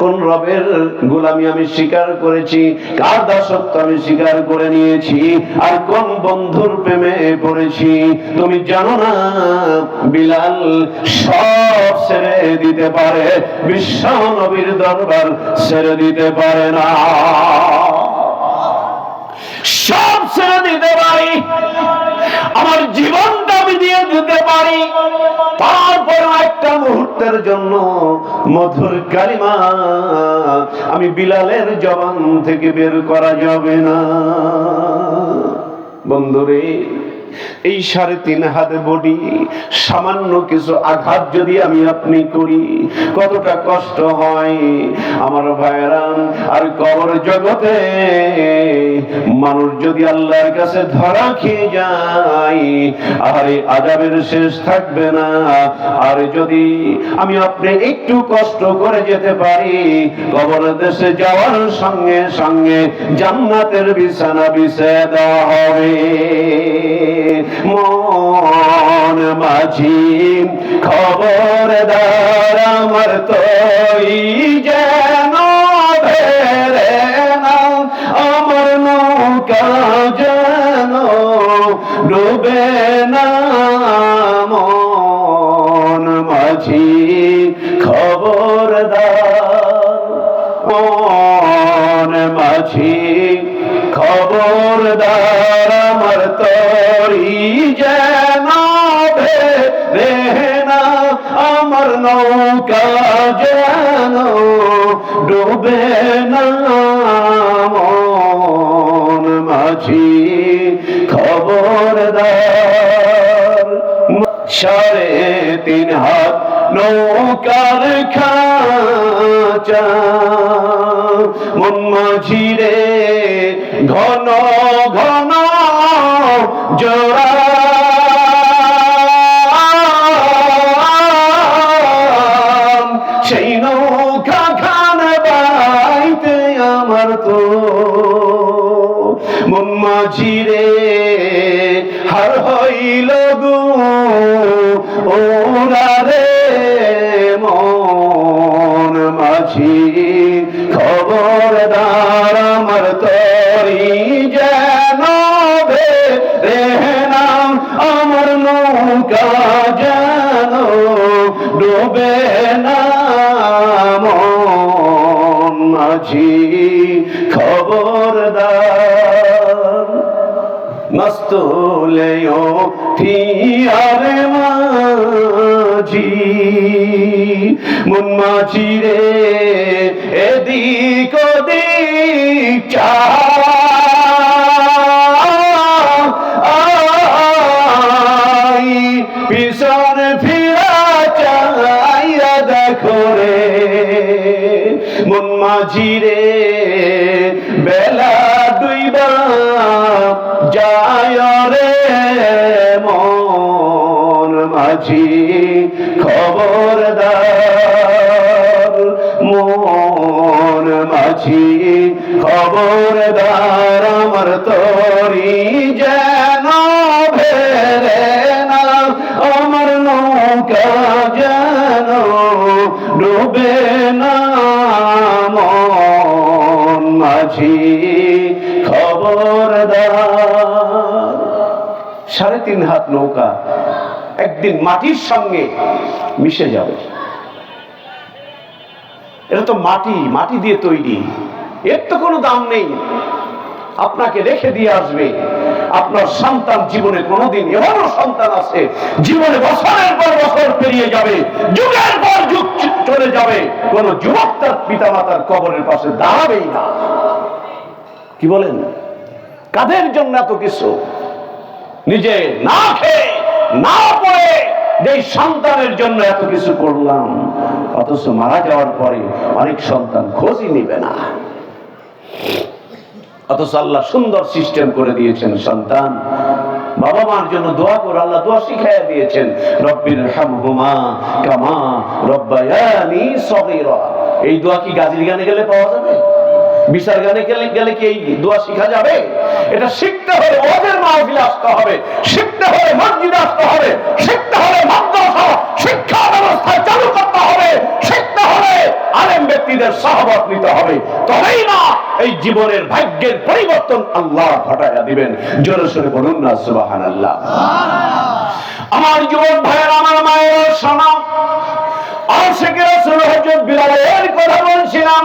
কোন রবের গোলামি আমি স্বীকার করেছি, কার দাসত্ব আমি স্বীকার করে নিয়েছি, আর কোন বন্ধুর প্রেমে পড়েছি তুমি জানো না? বিলাল সব ছেড়ে দিতে পারে, বিশ্ব নবীর দরবার ছেড়ে দিতে পারে না। সব ছেড়ে দিতে পারি, আমার জীবনটা আমি দিয়ে দিতে পারি, তারপর একটা মুহূর্তের জন্য মধুর কালিমা আমি বিলালের জবান থেকে বের করা যাবে না। বন্ধুরে, এই 3.5 হাত বডি, সামান্য কিছু আঘাত যদি আমি আপনি করি কতটা কষ্ট হয় আমার ভাইরা। আর কবর জগতে মানুষ যদি আল্লাহর কাছে ধরা খেয়ে যায়, আর এই আযাবের শেষ থাকবে না। আর যদি আমি আপনি একটু কষ্ট করে যেতে পারি, কবর দেশে যাওয়ার সঙ্গে সঙ্গে জান্নাতের বিছানা বিছিয়ে দেওয়া হবে। মন মাঝি খবরদার আমার তোই যেন ভেরে না, আমার নৌকা যেন ডুবে না। মন মাঝি খবরদার, মন মাঝি খবরদার আমার তোই যেন ভেরে না, আমার নৌকা যেন ডুবে না। মন মাঝি খবরদার। 3.5 হাত নৌকার খাঁচা, মন মাঝি রে ঘন ঘন জোড়া, সেই নৌকা খান বাইতে আমার তো মন মাঝি রে হার হইল গো ওরা রে। মন মাঝি খবরদার আমার তরি যেন ভেরে না, আমার নৌকা যেন ডুবে না। মন মাঝি খবরদার। মস্তুলেও থিয়ারে মাঝি, মন মাঝি রে এদিক ওদিক চাই, পিছন ফিরা চাইয়া দেখো রে। মন মাঝি রে বেলা ডুইবা যায় রে। মন মাঝি খবরদার, মন মাঝি খবরদার আমার তরি যেন ভেরে না, আমার নৌকা যেন ডুবে না। মন মাঝি খবরদার। 3.5 হাত নৌকা একদিন মাটির সঙ্গে মিশে যাবে। এটা তো মাটি, মাটি দিয়ে তৈরি, এর তো কোনো দাম নেই। আপনাকে রেখে দিয়ে আসবে আপনার সন্তান। জীবনে কোনোদিন এমনও সন্তান আছে জীবনে বছরের পর বছর পেরিয়ে যাবে, যুগের পর যুগ চলে যাবে, কোন যুবক তার পিতা মাতার কবরের পাশে দাঁড়াবেই না। কি বলেন? কাদের জন্য এত কিছু? নিজে না খেয়ে না পড়ে যে সন্তানের জন্য এত কিছু করলাম, অথচ মারা যাওয়ার পরে অনেক সন্তান খোঁজই নিবে না। অথচ আল্লাহ সুন্দর সিস্টেম করে দিয়েছেন। সন্তান বাবা মার জন্য দোয়া করে আল্লাহ দোয়া শিখাইয়া দিয়েছেন, রব্বির হামহুমা কামা রব্বায়ানি সগীরা। এই দোয়া কি গাজীর গানে গেলে পাওয়া যাবে? বিচার গানে গেলে কি এই দোয়া শিখা যাবে? এটা শিখতে হলে ওদের মাহফিলে আসতে হবে, শিখতে হলে মসজিদে আসতে হবে, শিখতে হলে মাদ্রাসা শিক্ষা ব্যবস্থা চালু করতে হবে, শিখতে হলে আলেম ব্যক্তিদের সহবত নিতে হবে। তবেই না এই জীবনের ভাগ্যের পরিবর্তন আল্লাহ ঘটাইয়া দিবেন। জোরে সোরে বলুন না সুবহানাল্লাহ। আমার যুবক ভাইয়েরা, আমার মায়ের শোনো, আশিক রাসূল হযরত বিলালের কথা বলছিলাম।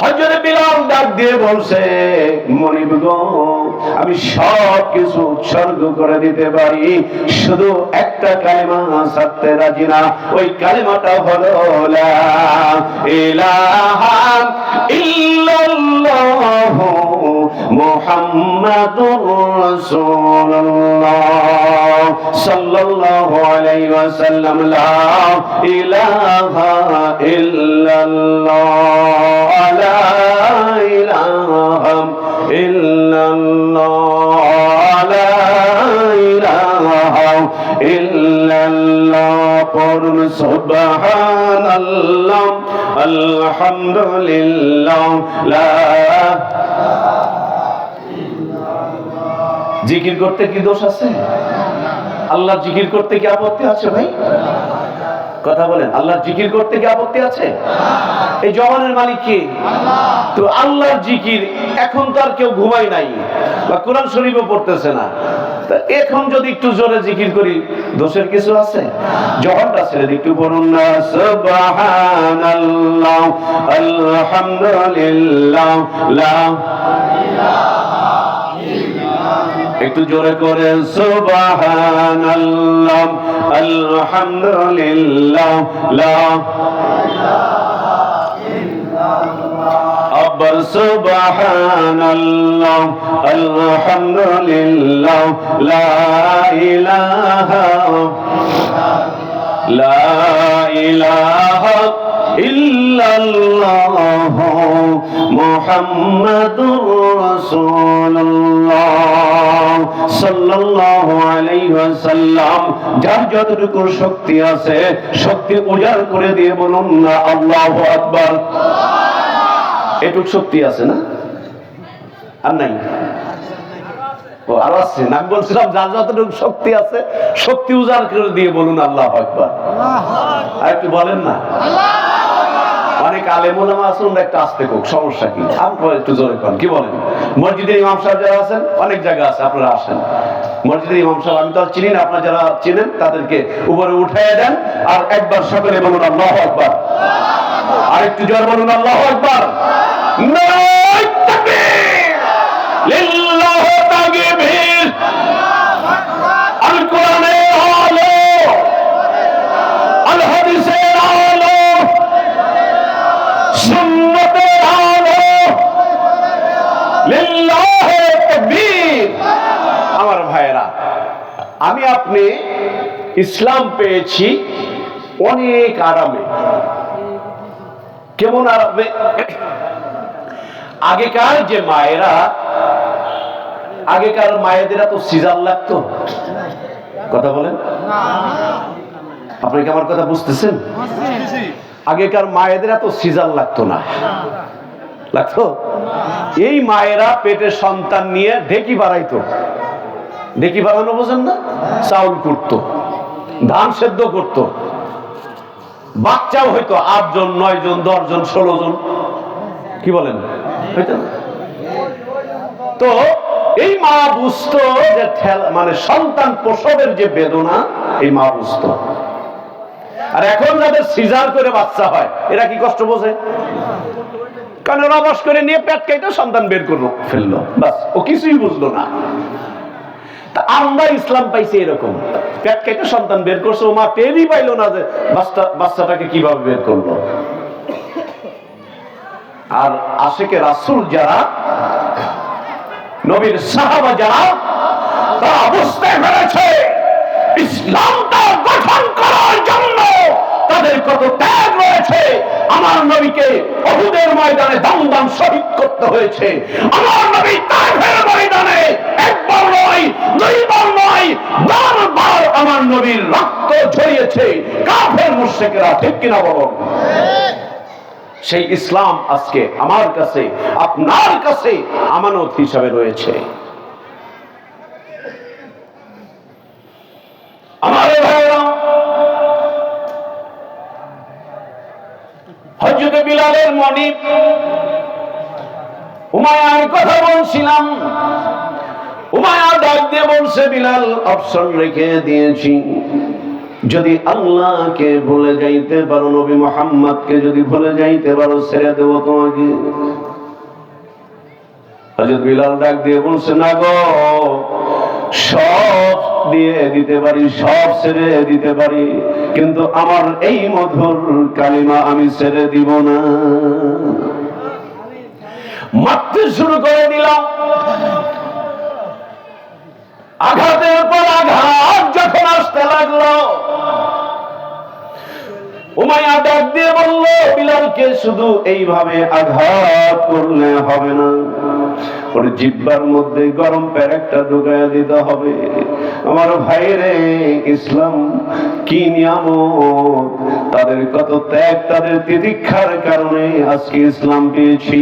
হযরত বিলাল ডাক দিয়ে বলছে, মনিব গো, আমি সব কিছু উৎসর্গ করে দিতে পারি, শুধু একটা কালেমা ছাড়তে রাজি না। ওই কালেমাটা হলো লা ইলাহা ইল্লাল্লাহু মুহাম্মাদুর রাসূলুল্লাহ সাল্লাল্লাহু আলাইহি ওয়াসাল্লাম। লা ইলাহা ইল্লাল্লাহ, লা ইলাহা ইল্লাল্লাহ, লা ইলাহা ইল্লাল্লাহ। পড়ুন সুবহানাল্লাহ, আলহামদুলিল্লাহ, লা। জিকির করতে কি দোষ আছে? আল্লাহর জিকির করতে কি আপত্তি আছে ভাই? কথা বলেন, আল্লাহর জিকির করতে কি আপত্তি আছে? এই জবানের মালিক কে? তো আল্লাহর জিকির এখন তো আর কেউ ঘুমায় নাই বা কোরআন শরীফও পড়তেছে না, তা এখন যদি একটু জোরে জিকির করি দোষের কিছু আছে? জবানটা ছেড়ে একটু বলুন না, সুবহানাল্লাহ, আলহামদুলিল্লাহ, লা। একটু জোরে করে সুবহানাল্লাহ, আলহামদুলিল্লাহ, লা। আবার সুবহানাল্লাহ, আলহামদুলিল্লাহ, লা ইলাহা, লা ইলাহা ইল্লাল্লাহ মুহাম্মাদুর রাসূলুল্লাহ সাল্লাল্লাহু আলাইহি ওয়াসাল্লাম। যার যতটুকু শক্তি আছে শক্তি উজাড় করে দিয়ে বলুন না আল্লাহু আকবার। এটুক শক্তি আছে না? আর নাই? ও আর আছে না? আমি বলছিলাম যার যতটুকু শক্তি আছে শক্তি উজাড় করে দিয়ে বলুন আল্লাহু আকবার। আর একটু বলেন না। অনেক আলেম ওলামা আছেন, একটা আস্তে কোক, সমস্যা কি? আপনারা একটু জোরে করেন, কি বলেন? মসজিদে ইমাম সাহেব যারা আছেন, অনেক জায়গা আছে, আপনারা আসেন মসজিদে ইমাম সাহেব। আমি তো আর চিনি না, আপনারা যারা চিনেন তাদেরকে উপরে উঠাইয়া দেন আর একবার সকলে বলুন আল্লাহু আকবার। আর একটু জোরে বলুন আল্লাহু আকবার। নারায়ে তাকবীর, লিল্লাহি তাকবীর। আল কোরআনের আলো, আল হাদিসের আলো, সুন্নতের আলো, লিল্লাহি তাকবীর। আমার ভাইরা, আমি আপনি ইসলাম পেয়েছি অনেক আরামে। কেমন আরামে? আগেকার যে মায়েরা, আগেকার মায়েদের তো সিজার লাগতো। কথা বলেন, আপনি কি আমার কথা বুঝতেছেন? আগেকার মায়েদের এত সিজার লাগতো না। লাগতো? এই মায়েরা পেটে সন্তান নিয়ে ঢেকি বাড়াইতো। ঢেকি বাড়ানো বোঝেন না? চাউল করতো, ধান সেদ্ধ করতো, বাচ্চাও হয়তো 8 জন 9 জন 10 জন 16 জন, কি বলেন? হয়তো না? তো এই মা বুঝতো যে মানে সন্তান প্রসবের যে বেদনা, এই মা বুঝতো। আর এখন যাদের সিজার করে বাচ্চা হয় এরা কি কষ্ট বোঝে? কারণ রবাস করে নিয়ে পেট কেটে সন্তান বের করলো, ফেললো, বাস, ও কিছুই বুঝলো না। তা আমরা ইসলাম পাইছি এরকম, পেট কেটে সন্তান বের করছে, ও মা টেরই পাইলো না যে বাচ্চাটাকে কিভাবে বের করলো। আর আশিকে রাসূল যারা, নবীর সাহাবা যারা, তারা বুঝতে পেরেছে ইসলামটা গঠন করার জন্য তাদের কত ত্যাগ রয়েছে। আমার নবীকে উহুদের ময়দানে দম দম শহীদ করতে হয়েছে। আমার নবী তায়েফের ময়দানে একবার নয়, দুইবার নয়, বারবার আমার নবীর রক্ত ঝরিয়েছে কাফের মুশরিকরা, ঠিক কিনা বলুন? সেই ইসলাম আজকে আমার কাছে, আপনার কাছে আমানত হিসাবে রয়েছে। আমার ভাইরা, হযরত বিলালের মনিব উমায়ার কথা বলছিলাম। উমায়া ডাক দিয়ে বলছে, বিলাল, অপশন রেখে দিয়েছি, যদি আল্লাহকে ভুলে যাইতে পারো, নবী মুহাম্মদকে যদি ভুলে যাইতে পারো, ছেড়ে দেব তোমাকে। হযরত বিলাল ডাক দিয়ে বলছে, না গো, সব দিয়ে দিতে পারি, সব ছেড়ে দিতে পারি, কিন্তু আমার এই মধুর কালিমা আমি ছেড়ে দিব না। মারতে শুরু করে দিলাম। আঘাতের পর আঘাত যখন আসতে লাগলো, উমাইয়া ডাক দিয়ে বলল, বিলালকে শুধু এইভাবে আঘাত করলে হবে না, ওর জিহ্বার মধ্যে গরম পেরেকটা ঢুকাইয়া দিতে হবে। আমার ভাইরে, ইসলাম কি নিয়ামত, তাদের কত ত্যাগ, তাদের তিতিক্ষার কারণে আজকে ইসলাম পেয়েছি।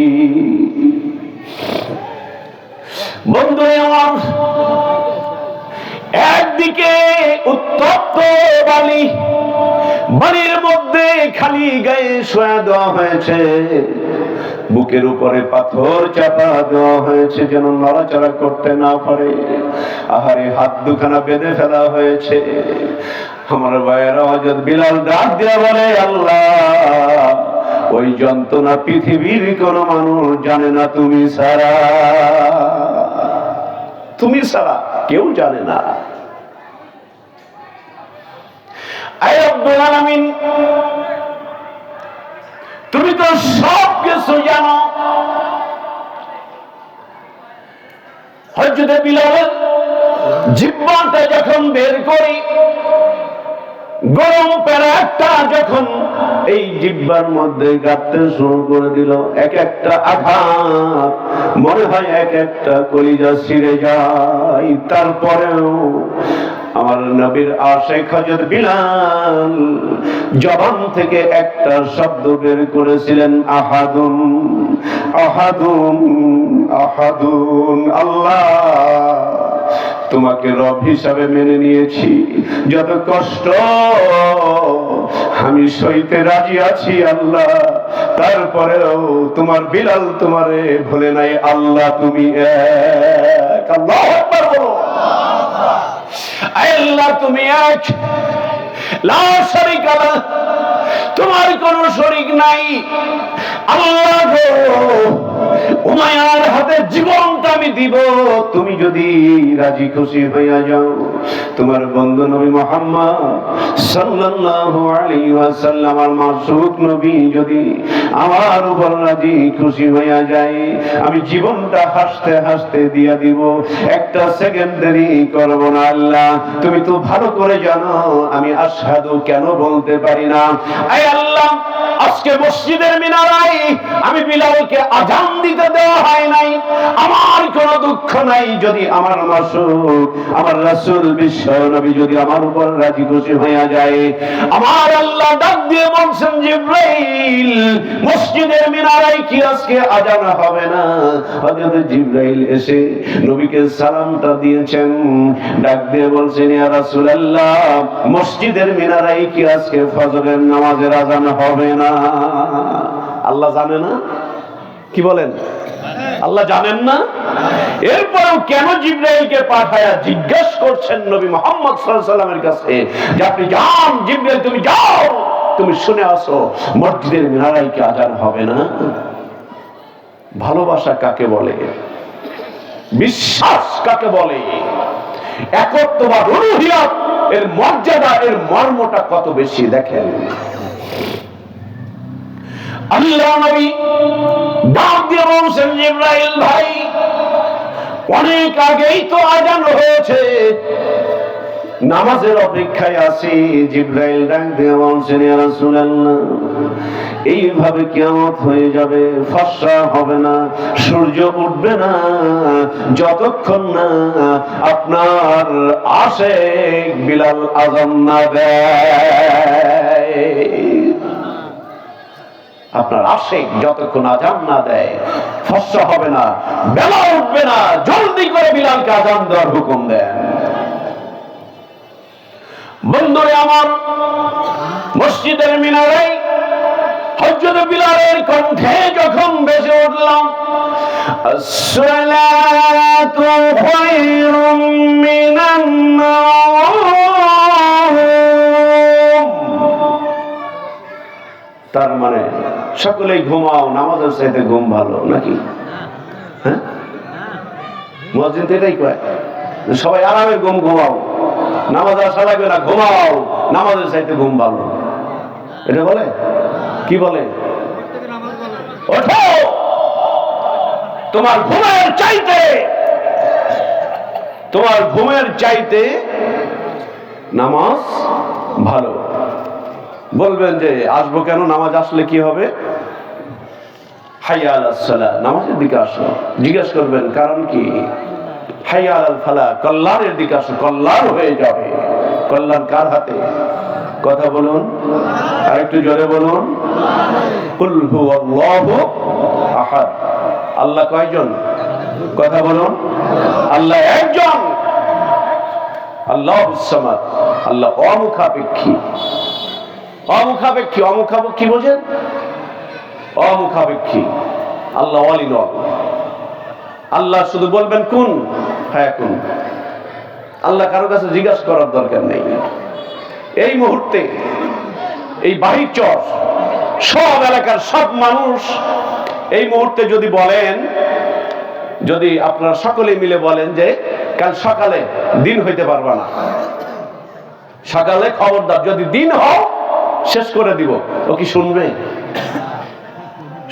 বন্ধুরা আমার, একদিকে উত্তপ্ত বালি, বাড়ির মধ্যে খালি গায়ে শোয়া দেওয়া হয়েছে, বুকের উপরে পাথর চাপা দেওয়া হয়েছে যেন নড়াচড়া করতে না পারে। আহারে, হাত দুখানা বেঁধে ফেলা হয়েছে। আমার ভাইয়েরা, হযরত বিলাল ডাক দিয়ে বলে, আল্লাহ, ওই যন্ত্রণা পৃথিবীর কোন মানুষ জানে না, তুমি ছাড়া, তুমি ছাড়া কেউ জানে না। আয় রব্বুল আলামিন, তুমি তো সব কিছু জানো। হযরত বিলালের জিহ্বাটা যখন বের করি, গরম পেরেকটা যখন এই জিহ্বার মধ্যে গাঁথতে শুরু করে দিল, এক একটা আঘাত মনে হয় এক একটা কলিজা ছিঁড়ে যায়। তারপরেও আমার নবীর আশিক হযরত বিলাল জবান থেকে একটা শব্দ বের করেছিলেন, আহাদুন আহাদুন আহাদুন। আল্লাহ, তোমাকে রব হিসাবে মেনে নিয়েছি, যত কষ্ট আমি সইতে রাজি আছি আল্লাহ, তারপরেও তোমার বিলাল তোমারে ভুলে নাই। আল্লাহ, তুমি এক। আল্লাহু আকবার বলো। আল্লাহ, তুমি এক, লা শারীকা লাহ, তোমার কোনো শরীক নাই। আল্লাহ গো, উমাইয়ার হাতে জীবনটা আমি দিব, তুমি যদি রাজি খুশি হইয়া যাও। তোমার বন্ধু নবী মুহাম্মদ সাল্লাল্লাহু আলাইহি ওয়াসাল্লাম, আমার মাসুক নবী যদি আমার উপর রাজি খুশি হইয়া যায়, আমি জীবনটা হাসতে হাসতে দিয়া দিব, একটা সেকেন্ড দেরি করব না। আল্লাহ, তুমি তো ভালো করে জানো আমি আশহাদু কেন বলতে পারি না। আয় আল্লাহ, আজকে মসজিদের মিনারায় আমি বিলালকে আযান দিতে দেওয়া হয় নাই, আমার কোনো দুঃখ নাই। যদি আমার মাসুক, আমার রাসূল বিশ্ব নবী যদি আমার উপর রাজি খুশি হইয়া যায়, আমার আল্লাহ ডাক দিয়ে বলছেন, জিবরাইল, মসজিদের মিনারায় কি আজকে আযান হবে না? হযরত জিবরাইল এসে নবীকে সালামটা দিয়েছেন, ডাক দিয়ে বলছেন, ইয়া রাসূলুল্লাহ, মসজিদের মিনারায় কি আজকে ফজরের নামাজের আযান হবে না? আল্লাহ জানে না? কি বলেন? আল্লাহ জানেন না? এরপরেও কেন জিবরাইলকে পাঠায়া জিজ্ঞাসা করছেন নবী মুহাম্মদ সাল্লাল্লাহু আলাইহি ওয়াসাল্লামের কাছে যে আপনি যান, জিবরাইল তুমি যাও, তুমি শুনে আসো মসজিদের মিনারায় কি আযান হবে না? ভালোবাসা কাকে বলে? বিশ্বাস কাকে বলে? একত্ববাদ, উলুহিয়াত এর মর্যাদা, এর মর্মটা কত বেশি দেখেন। আল্লাহ নবী ডাক দিয়ে বলছেন, জিবরাইল ভাই, অনেক আগেই তো আযান হয়েছে, নামাজের অপেক্ষায় আছি। জিবরাইল ডাক দিয়ে বলছেন, ইয়া রাসূলুল্লাহ, এইভাবে কিয়ামত হয়ে যাবে, ফসা হবে না, সূর্য উঠবে না, যতক্ষণ না আপনার আশিক বিলাল আযান না দেয়। আপনার আশিক যতক্ষণ আযান না দেয়, ফসা হবে না, বেলা উঠবে না, জলদি করে বিলালকে আযান দেওয়ার হুকুম দেন। বন্ধুরে আমার, মসজিদের মিনারায় হযরত বিলালের কণ্ঠে যখন বেজে উঠলাম, আসসালাতু খায়রুম মিনান নাওম, সকলেই ঘুমাও, নামাজের চাইতে ঘুম ভালো নাকি? হ্যাঁ, মুয়াজ্জিন তো এটাই কয়, সবাই আরামে ঘুমাও, নামাজ আসা লাগবে না, ঘুমাও, নামাজের চাইতে ঘুম ভালো। এটা বলে কি বলে? ওঠো, তোমার ঘুমের চাইতে নামাজ ভালো। বলবেন যে আসবো কেন? নামাজ আসলে কি হবে? হাইয়া আলাস সালাহ, নামাজের দিকে আসো। জিজ্ঞেস করবেন কারণ কি? হাইয়া আলাল ফালাহ, কল্যাণের দিকে আসো, কল্যাণ হয়ে যাবে। কল্যাণ কার হাতে? কথা বলুন, আর একটু জোরে বলুন। কুল হুয়াল্লাহু আহাদ। আল্লাহ কয়জন? কথা বলুন। আল্লাহ একজন। আল্লাহুস সামাদ। আল্লাহ অমুখাপেক্ষী। অমুখাপেক্ষী, অমুখাপেক্ষী বোঝেন? অমুখাপেক্ষী। আল্লাহ অল ইন অল। আল্লাহ শুধু বলবেন কুন ফায়াকুন। আল্লাহ কারো কাছে জিজ্ঞাসা করার দরকার নেই। এই মুহূর্তে এই বাহির চর সব এলাকার সব মানুষ এই মুহূর্তে যদি বলেন, যদি আপনারা সকলে মিলে বলেন যে কাল সকালে দিন হইতে পারবা না, সকালে খবরদার, যদি দিন হও শেষ করে দিব, ও কি শুনবে?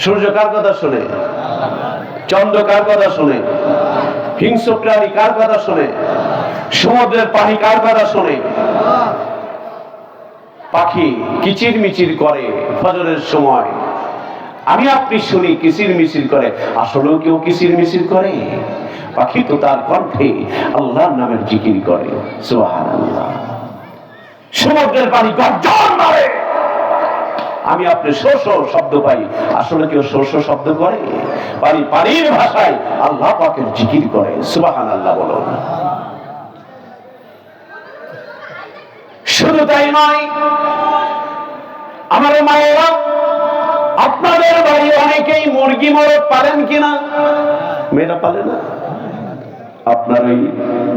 সূর্য কার কথা শুনে? চন্দ্র কার কথা শুনে? হিংস্র প্রাণী কার কথা শুনে? সমুদ্রের পানি কার কথা শুনে? পাখি কিচির মিচির করে ফজরের সময়, আমি আপনি শুনি কিচির মিচির করে। আসলেও কেউ কিচির মিচির করে? পাখি তো তার কণ্ঠে আল্লাহর নামের জিকির করে। সুবহানাল্লাহ। সমুদ্রের পানি গর্জন মারে, আমি আপনি শো শো শব্দ পাই। আসলে কেউ শো শো শব্দ করে? পানি পানির ভাষায় আল্লাহ পাকের জিকির করে। সুবহানাল্লাহ বলুন। শুধু তাই নয়, আমার মায়েরা, আপনাদের বাড়ি অনেকেই মুরগি মোরগ পালেন কিনা? মেয়েরা পালে না? আপনার ওই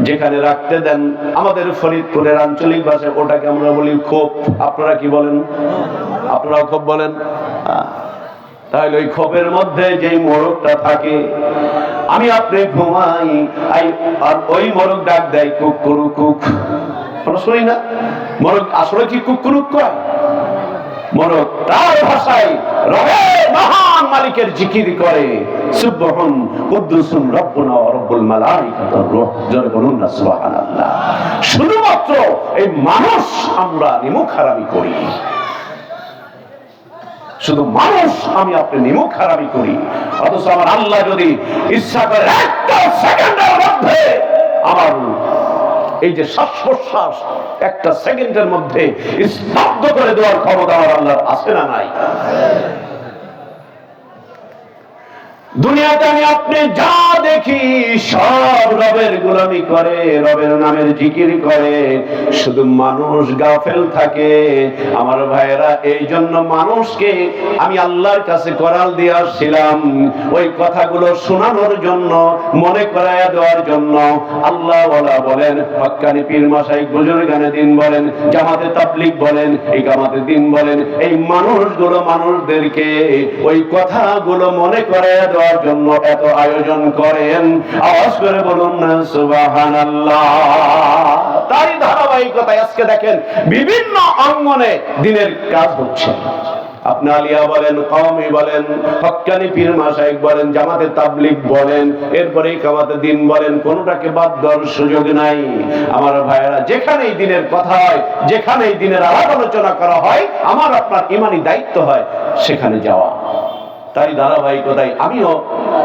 যেখানে রাখতে দেন, আমাদের ফরিদপুরের আঞ্চলিক ভাষায় ওটাকে আমরা বলি খোপ। আপনারা কি বলেন? আপনারাও খোপ বলেন। তাহলে ওই খোপের মধ্যে যেই মোরগটা থাকে, আমি আপনি ঘুমাই, আর ওই মোরগ ডাক দেয় কুক কুরু কুক। আমরা শুনি না? মোরগ আসলে কি কুক কুরু কয়? মোরগ তার ভাষায় রবের মহান মালিকের জিকির করে। সুবহান কুদ্দুসুন রব্বুনা ওয়া রব্বুল মালাইকাতুর রূহ। জোরে বলুন না সুবহানাল্লাহ। শুধুমাত্র এই মানুষ আমরা নিমুখ হারামি করি, শুধু মানুষ আমি আপনি নিমুখ হারামি করি। অথচ আমার আল্লাহ যদি ইচ্ছা করে একটা সেকেন্ডের মধ্যে আমার এই যে শ্বাস প্রশ্বাস একটা সেকেন্ডের মধ্যে স্তব্ধ করে দেওয়ার ক্ষমতা আমার আল্লাহর আছে না নাই? দুনিয়াতে আমি আপনি যা দেখি সব রবের গোলামি করে, রবের নামের জিকির করে, শুধু মানুষ গাফেল থাকে। আমার ভাইয়েরা, এই জন্য মানুষকে আমি আল্লাহর কাছে করাল দিয়ে আসছিলাম, ওই কথাগুলো শোনানোর জন্য, মনে করাইয়া দেওয়ার জন্য। আল্লাহ ওয়ালা বলেন, হক্কানি পীর মাশাইখ বুজুর্গানে দিন বলেন, জামাতে তাবলীগ বলেন, ইকামাতে দিন বলেন, এই মানুষগুলো মানুষদেরকে ওই কথাগুলো মনে করাইয়া দেওয়ার জন্য এত আয়োজন করেন। আওয়াজ করে বলুন না সুবহানাল্লাহ। তাই ধারাবাহিকতায় আজকে দেখেন বিভিন্ন অঙ্গনে দিনের কাজ হচ্ছে। আপনি আলিয়া বলেন, কওমি বলেন, হক্কানি পীর মাশাইখ বলেন, জামাতে তাবলীগ বলেন, এরপরে ইকামাতে দিন বলেন, কোনটাকে বাদ দেওয়ার সুযোগ নাই। আমার ভাইয়েরা, যেখানেই দিনের কথা হয়, যেখানেই দিনের আলাপ আলোচনা করা হয়, আমার আপনার ইমানি দায়িত্ব হয় সেখানে যাওয়া। তাই ধারাবাহিকতায় আমিও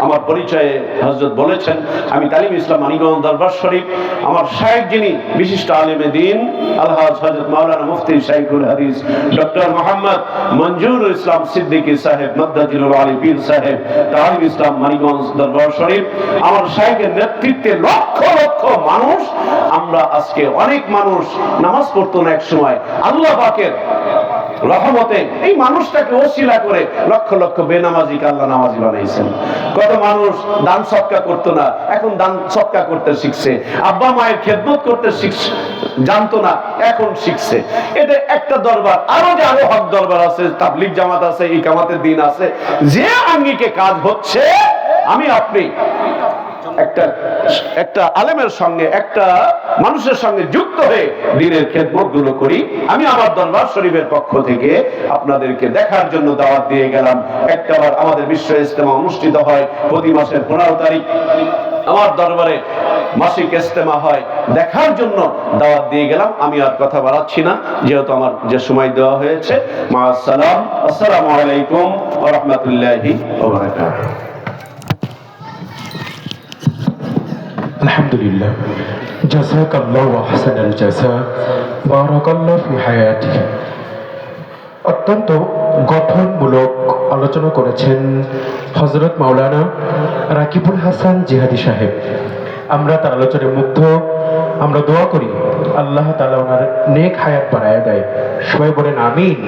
আমার পরিচয়ে হযরত বলেছেন, আমি তালিম ইসলাম মানিকগঞ্জ দরবার শরীফ, আমার শায়েখ যিনি বিশিষ্ট আলেমে দ্বীন আলহাজ হযরত মাওলানা মুফতি শাইখুল হাদিস ডক্টর মোহাম্মদ মঞ্জুরুল ইসলাম সিদ্দিকী সাহেব মাদ্দাজিলুল আলী পীর সাহেব তালিম ইসলাম মানিকগঞ্জ দরবার শরীফ, আমার শায়েখের নেতৃত্বে লক্ষ লক্ষ মানুষ, আমরা আজকে অনেক মানুষ নামাজ পড়তো না এক সময়, আল্লাহ পাকের রহমতে এই মানুষটাকে ওসিলা করে লক্ষ লক্ষ বেনামাজিকে আল্লাহ নামাজি বানাইছেন। কত মানুষ দান সদকা করতো না, এখন দান সদকা করতে শিখছে। আব্বা মায়ের খেদমত করতে শিখছে, জানতো না, এখন শিখছে। এটা একটা দরবার। আরো যে আরো হক দরবার আছে, তাবলিগ জামাত আছে, ইকামাতের দিন আছে, যে আঙ্গিকে কাজ হচ্ছে, আমি আপনি একটা আলেমের সঙ্গে, একটা মানুষের সঙ্গে যুক্ত হয়ে দিনের খেদমত গুলো করি। আমি আমার দরবার শরীফের পক্ষ থেকে আপনাদেরকে দেখার জন্য দাওয়াত দিয়ে গেলাম। একটাবার আমাদের বিশ্ব ইজতেমা অনুষ্ঠিত হয় প্রতি মাসের 15 তারিখ। আমার দরবারে মাসিক ইজতেমা হয়, দেখার জন্য দাওয়াত দিয়ে গেলাম। আমি আর কথা বাড়াচ্ছি না, যেহেতু আমার যে সময় দেওয়া হয়েছে। মাআসসালাম, আসসালামু আলাইকুম ওয়া রাহমাতুল্লাহি ওয়া বারাকাতুহু। আলহামদুলিল্লাহ, জাযাকাল্লাহু আহসানাল জাযা, বারাকাল্লাহু ফি হায়াতিহি। অত্যন্ত গঠনমূলক আলোচনা করেছেন হযরত মাওলানা রাকিবুল হাসান জিহাদি সাহেব। আমরা তার আলোচনায় মুগ্ধ। আমরা দোয়া করি আল্লাহ তাআলা ওনার নেক হায়াত বাড়ায় দেয়। সবাই বলেন আমিন।